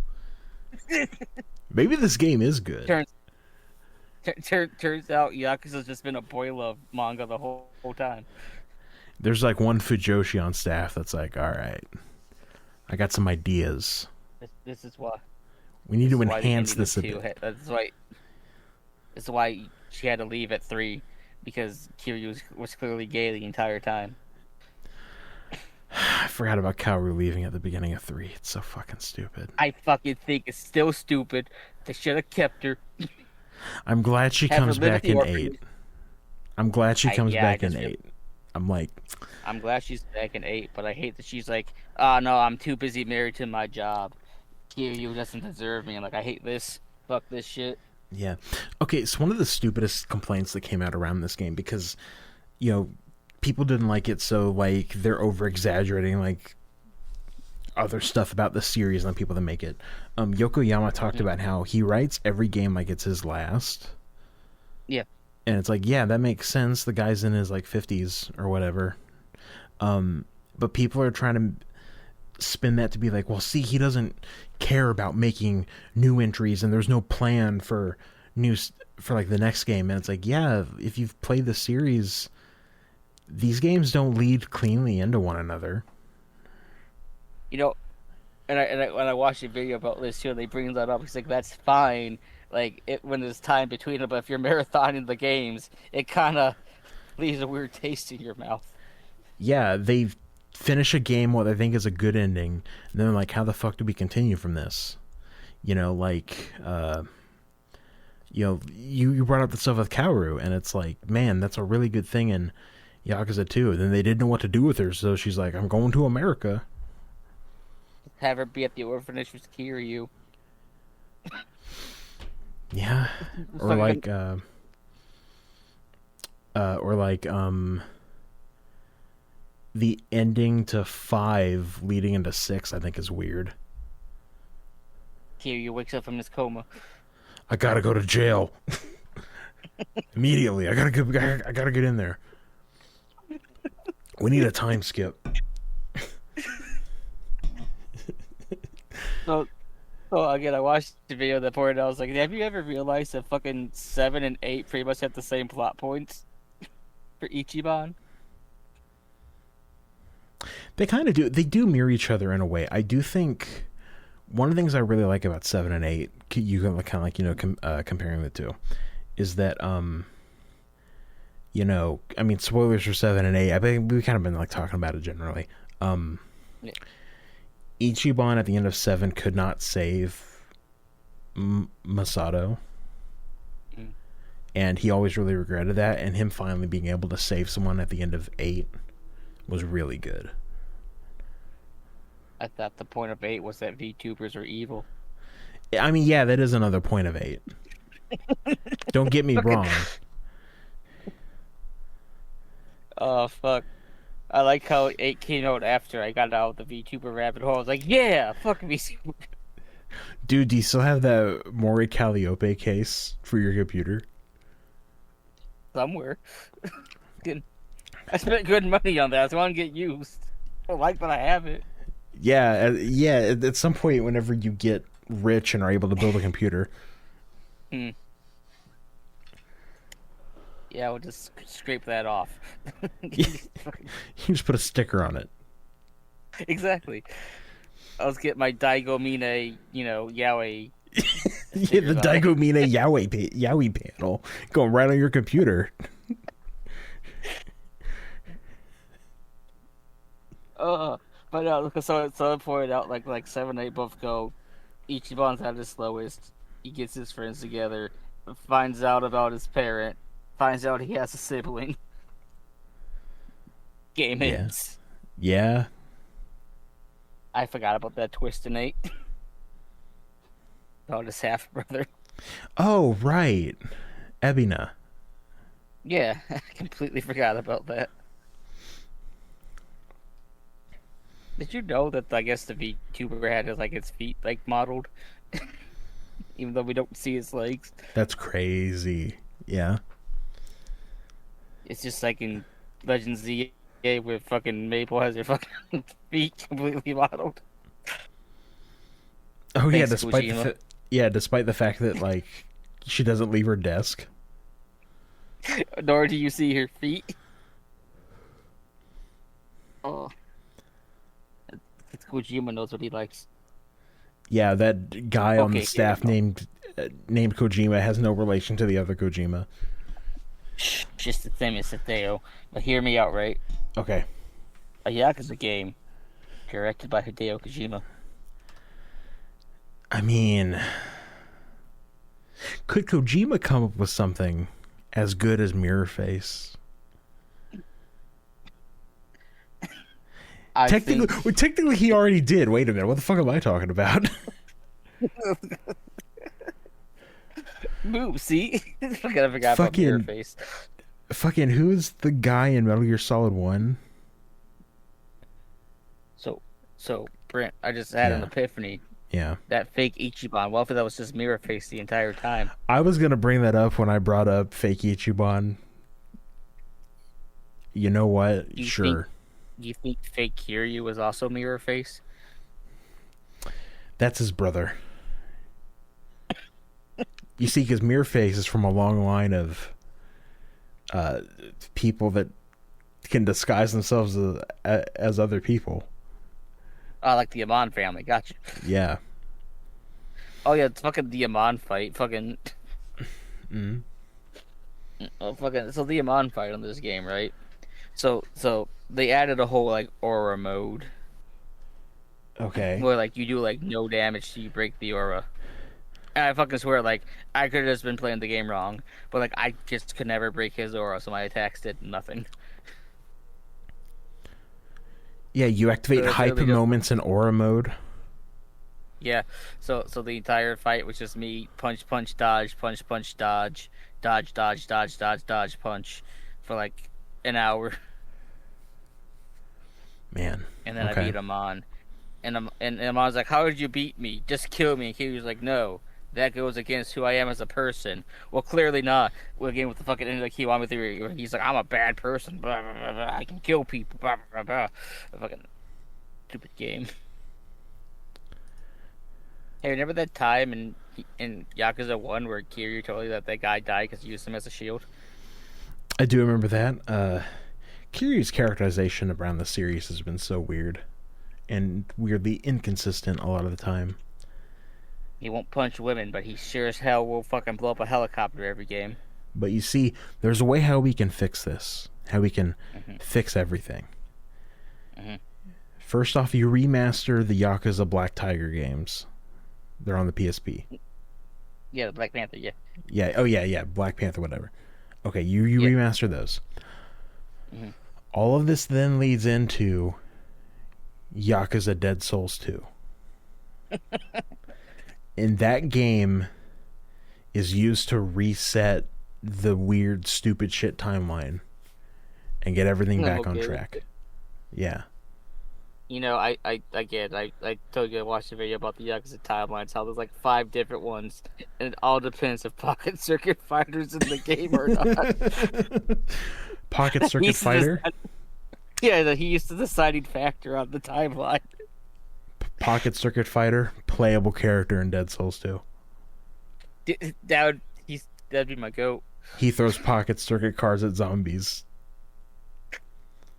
Maybe this game is good. Turns turns out Yakuza's just been a boy love manga the whole time. There's like one Fujoshi on staff that's like, all right, I got some ideas. This is why. We need This to is why the enhance ending this of a two. bit. That's why. That's why she had to leave at 3 because Kiryu was clearly gay the entire time. I forgot about Kaoru leaving at the beginning of 3. It's so fucking stupid. I fucking think it's still stupid. They should have kept her. I'm glad she Have her comes live at back the in orphanage. 8. I'm glad she comes Yeah, I back in just feel 8. I'm like, I'm glad she's back in 8, but I hate that she's like, oh no, I'm too busy married to my job. Kiryu doesn't deserve me. I'm like, I hate this. Fuck this shit. yeah. Okay, so one of the stupidest complaints that came out around this game, because, you know, people didn't like it, so, like, they're over exaggerating, like, other stuff about the series and the people that make it. Yokoyama talked about how he writes every game like it's his last. Yeah. And it's like, yeah, that makes sense. The guy's in his, like, 50s or whatever. But people are trying to spin that to be like, well, see, he doesn't care about making new entries and there's no plan for for like the next game. And it's like, yeah, if you've played the series, these games don't lead cleanly into one another. You know, when I watched a video about this too, they bring that up. It's like that's fine, like when there's time between them. But if you're marathoning the games, it kind of leaves a weird taste in your mouth. Yeah, they finish a game what I think is a good ending, and then like, how the fuck do we continue from this? You know, like, you know, you brought up the stuff with Kaoru, and it's like, man, that's a really good thing in Yakuza 2. And then they didn't know what to do with her, so she's like, I'm going to America. Have her be at the orphanage with Kiryu. Yeah, or like, the ending to 5 leading into 6, I think is weird. Kiryu wakes up from his coma. I gotta go to jail immediately. I gotta get in there. We need a time skip. So again, I watched the video that pointed out. I was like, have you ever realized that fucking 7 and 8 pretty much have the same plot points for Ichiban? They kind of do. They do mirror each other in a way. I do think one of the things I really like about 7 and 8, you can kind of like, you know, comparing the two, is that I mean, spoilers for 7 and 8. I think we kind of been like talking about it generally. Yeah. Ichiban at the end of 7 could not save Masato, Mm. and he always really regretted that. And him finally being able to save someone at the end of 8 was really good. I thought the point of 8 was that VTubers are evil. I mean, yeah, that is another point of 8. Don't get me Fucking, wrong. oh fuck. I like how 8 came out after I got out of the VTuber rabbit hole. I was like, yeah, fuck me. Dude, do you still have that Mori Calliope case for your computer? Somewhere. Good. I spent good money on that. So I want to get used. I like that I have it. Yeah. At some point, whenever you get rich and are able to build a computer. Hmm. Yeah, we'll just scrape that off. You just put a sticker on it. Exactly. I was getting my Daigo Mine, Yaoi Yeah, the stickers on it. Daigo Mine Yaoi panel going right on your computer. But so I pointed out like 7, 8 both go. Ichiban's at his slowest. He gets his friends together, finds out about his parent, finds out he has a sibling. Game Yeah. ends. Yeah. I forgot about that twist in 8 about his half brother. Oh, right. Ebina. Yeah, I completely forgot about that. Did you know that I guess the VTuber had his feet modeled, even though we don't see his legs? That's crazy. Yeah. It's just like in Legend Z where fucking Maple has her fucking feet completely modeled. Oh, yeah, Thanks, despite Kojima. despite the fact that, like, she doesn't leave her desk. Nor do you see her feet. Oh, it's Kojima knows what he likes. Yeah, that guy on the Okay, here we staff go. named Kojima has no relation to the other Kojima. Shh, just the same as Hideo. But hear me out, right? Okay. A Yakuza game directed by Hideo Kojima. I mean, could Kojima come up with something as good as Mirror Face? I Technically, think well, technically, he already did. Wait a minute, what the fuck am I talking about? move. See, I forgot about Mirror fucking, Face. fucking, who's the guy in Metal Gear Solid 1? So Brent, I just had an Yeah, epiphany. yeah. That fake Ichiban. What if that was just Mirror Face the entire time? I was gonna bring that up when I brought up fake Ichiban. You know what? Do you think? Sure. Do you think fake Kiryu was also Mirror Face? That's his brother. You see, because Mirror Face is from a long line of uh, people that can disguise themselves as other people. Oh, like the Amon family. Gotcha. Yeah. Oh yeah, it's fucking the Amon fight. Fucking. Mm. Oh, fucking. So the Amon fight on this game, right? So they added a whole aura mode Okay. where you do no damage till you break the aura. And I fucking swear I could have just been playing the game wrong, but I just could never break his aura, so my attacks did nothing. Yeah, you So activate it's hyper literally just moments in aura mode. yeah. So the entire fight was just me punch dodge dodge punch for an hour, Man. and then I Okay. beat him on. And Amon's like, "How did you beat me? Just kill me." And Kiryu's like, "No, that goes against who I am as a person." Well, clearly not. Well, again with the fucking end of the Kiwami theory, where he's like, "I'm a bad person. Blah, blah, blah, blah. I can kill people." Blah, blah, blah, blah. A fucking stupid game. Hey, remember that time in Yakuza 1 where Kiryu told you that guy died because he used him as a shield? I do remember that. Kiryu's characterization around the series has been so weird and weirdly inconsistent a lot of the time. He won't punch women, but he sure as hell will fucking blow up a helicopter every game. But you see, there's a way how we can fix this. How we can Hmm. fix everything. Hmm. First off, you remaster the Yakuza Black Tiger games. They're on the PSP. Yeah, the Black Panther. Yeah, Yeah. Oh yeah, yeah. Black Panther, whatever. Okay, you yeah. remaster those. Hmm. All of this then leads into Yakuza Dead Souls 2. And that game is used to reset the weird, stupid shit timeline and get everything I'm back on okay with track. it. Yeah. I told you I watched a video about the Yakuza timelines, how there's like 5 different ones, and it all depends if Pocket Circuit Fighter's in the game or not. Pocket Circuit He's the Fighter? he's the deciding factor on the timeline. Pocket Circuit Fighter, playable character in Dead Souls 2. That'd be my goat. He throws pocket circuit cards at zombies.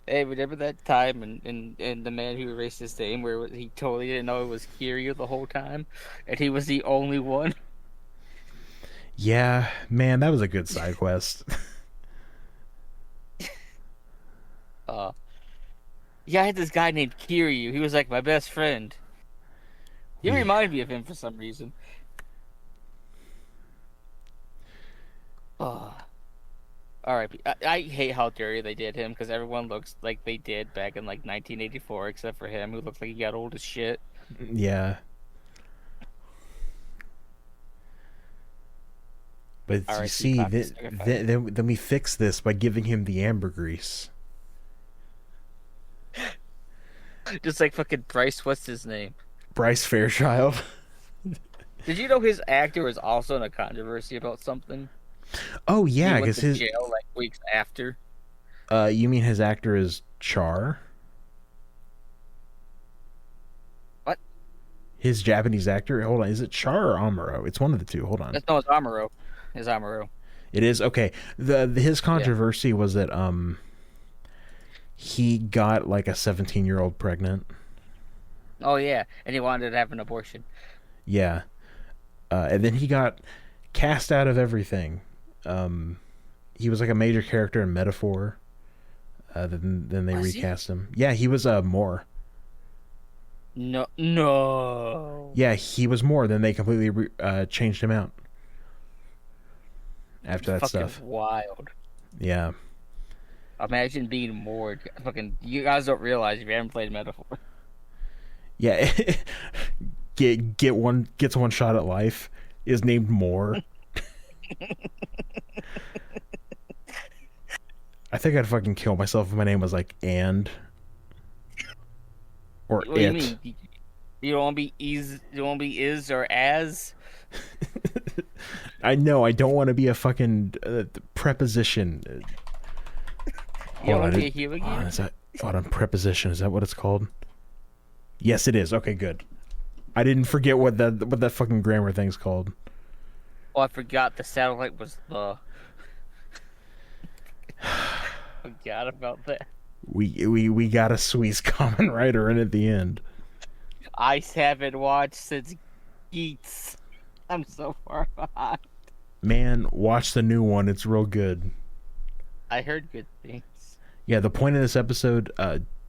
Hey, remember that time and the man who erased his name where he totally didn't know it was Kiryu the whole time, and he was the only one? Yeah, man, that was a good side quest. Uh, yeah, I had this guy named Kiryu. He was like my best friend. He Yeah. reminded me of him for some reason. Oh, R.I.P. I hate how dirty they did him because everyone looks like they did back in like 1984, except for him, who looks like he got old as shit. Yeah. But you R.I.P. see, Pocket Circuit Fighter. then we fix this by giving him the ambergris. Just like fucking Bryce, what's his name? Bryce Fairchild. Did you know his actor was also in a controversy about something? Oh He yeah, went because to his jail like weeks after. you mean his actor is Char? What? His Japanese actor? Hold on, is it Char or Amuro? It's one of the two. Hold on. No, it's Amuro. It's Amuro. It is okay. His Yeah. controversy was that he got like a 17-year-old pregnant. Oh yeah, and he wanted to have an abortion. Yeah. And then he got cast out of everything. He was like a major character in Metaphor. Then they Was he? recast him. Yeah, he was Moore. No, no. Yeah, he was Moore. Then they completely changed him out after that Fucking stuff. wild. Yeah. Imagine being moored. Fucking, you guys don't realize if you haven't played Metaphor. Yeah. Gets one shot at life. Is named Moore. I think I'd fucking kill myself if my name was like or What do you it. mean? You don't want to be you don't want to be is or as? I know I don't want to be a fucking preposition. You don't Hold want on, to be a human hold on, again? is that hold on, preposition? Is that what it's called? Yes, it is. Okay, good. I didn't forget what that fucking grammar thing's called. Oh, I forgot the satellite was the. Forgot about that. We got a Swiss common writer in at the end. I haven't watched since Geats. I'm so far behind. Man, watch the new one. It's real good. I heard good things. Yeah, the point of this episode,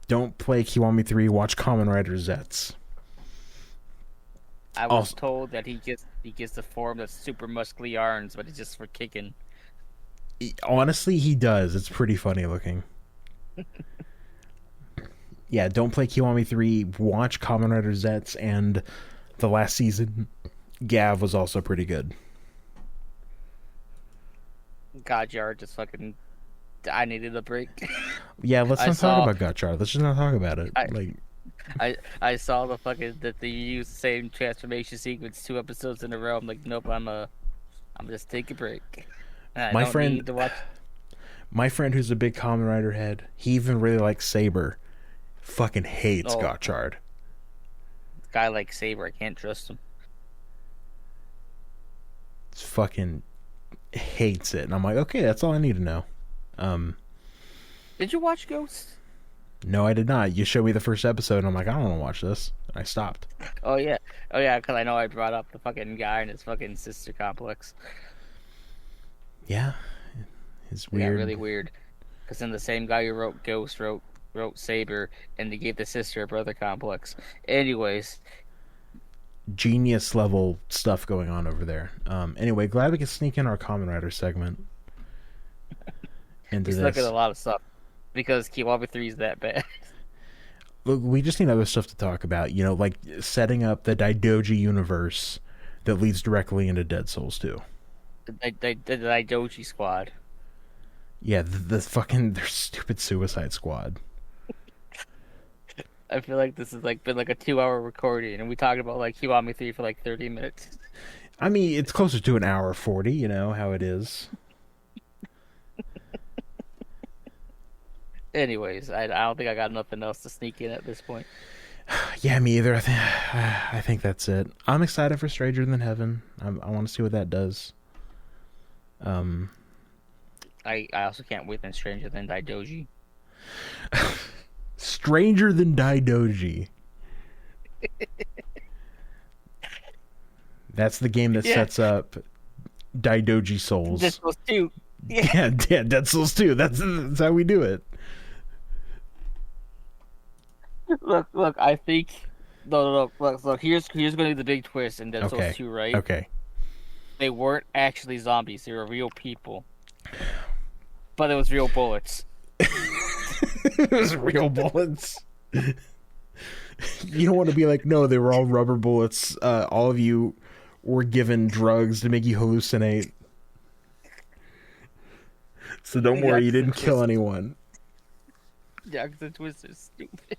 don't play Kiwami 3, watch Kamen Rider Zets. I was Also, told that he gets the form that's super muscly arms, but it's just for kicking. honestly, he does. It's pretty funny looking. Yeah, don't play Kiwami 3, watch Kamen Rider Zets, and the last season, Gav was also pretty good. Godyard just fucking. I needed a break. Yeah, let's I not saw- talk about Gotchard. Let's just not talk about it. I saw the fucking that they used the same transformation sequence 2 episodes in a row. I'm like, nope, I'm just take a break. I My don't friend- need to watch. My friend who's a big Kamen Rider head, he even really likes Saber. Fucking hates Oh. Gotchard. Guy like Saber, I can't trust him. Fucking hates it. And I'm like, okay, that's all I need to know. Did you watch Ghost? No, I did not. You showed me the first episode, and I'm like, I don't want to watch this. And I stopped. Oh yeah, because I know I brought up the fucking guy and his fucking sister complex. Yeah, It's It got really weird. weird. Because then the same guy who wrote Ghost wrote Saber, and he gave the sister a brother complex. Anyways, Genius level stuff going on over there. Anyway, glad we could sneak in our Common Rider segment into he's looking at this. a lot of stuff because Kiwami 3 is that bad. Look, we just need other stuff to talk about. You know, like setting up the Daidoji universe that leads directly into Dead Souls 2. The Daidoji squad. Yeah, the fucking their stupid Suicide Squad. I feel like this has like been like a 2 hour recording, and we talked about like Kiwami 3 for like 30 minutes. I mean, it's closer to an hour 40. You know how it is. Anyways, I don't think I got nothing else to sneak in at this point. Yeah, me either. I think that's it. I'm excited for Stranger Than Heaven. I want to see what that does. Um, I also can't wait than Stranger Than Daidoji. Stranger Than Daidoji. That's the game that Yeah, sets up Daidoji this Souls. was too. Yeah. Yeah, yeah, Dead Souls 2. That's how we do it. Look. I think no. Look. Here's going to be the big twist in Dead Souls Okay. 2, right? Okay. They weren't actually zombies. They were real people, but it was real bullets. It was real bullets. You don't want to be like, no, they were all rubber bullets. All of you were given drugs to make you hallucinate. So don't worry, you didn't kill anyone. Yeah, 'cause the twist is stupid.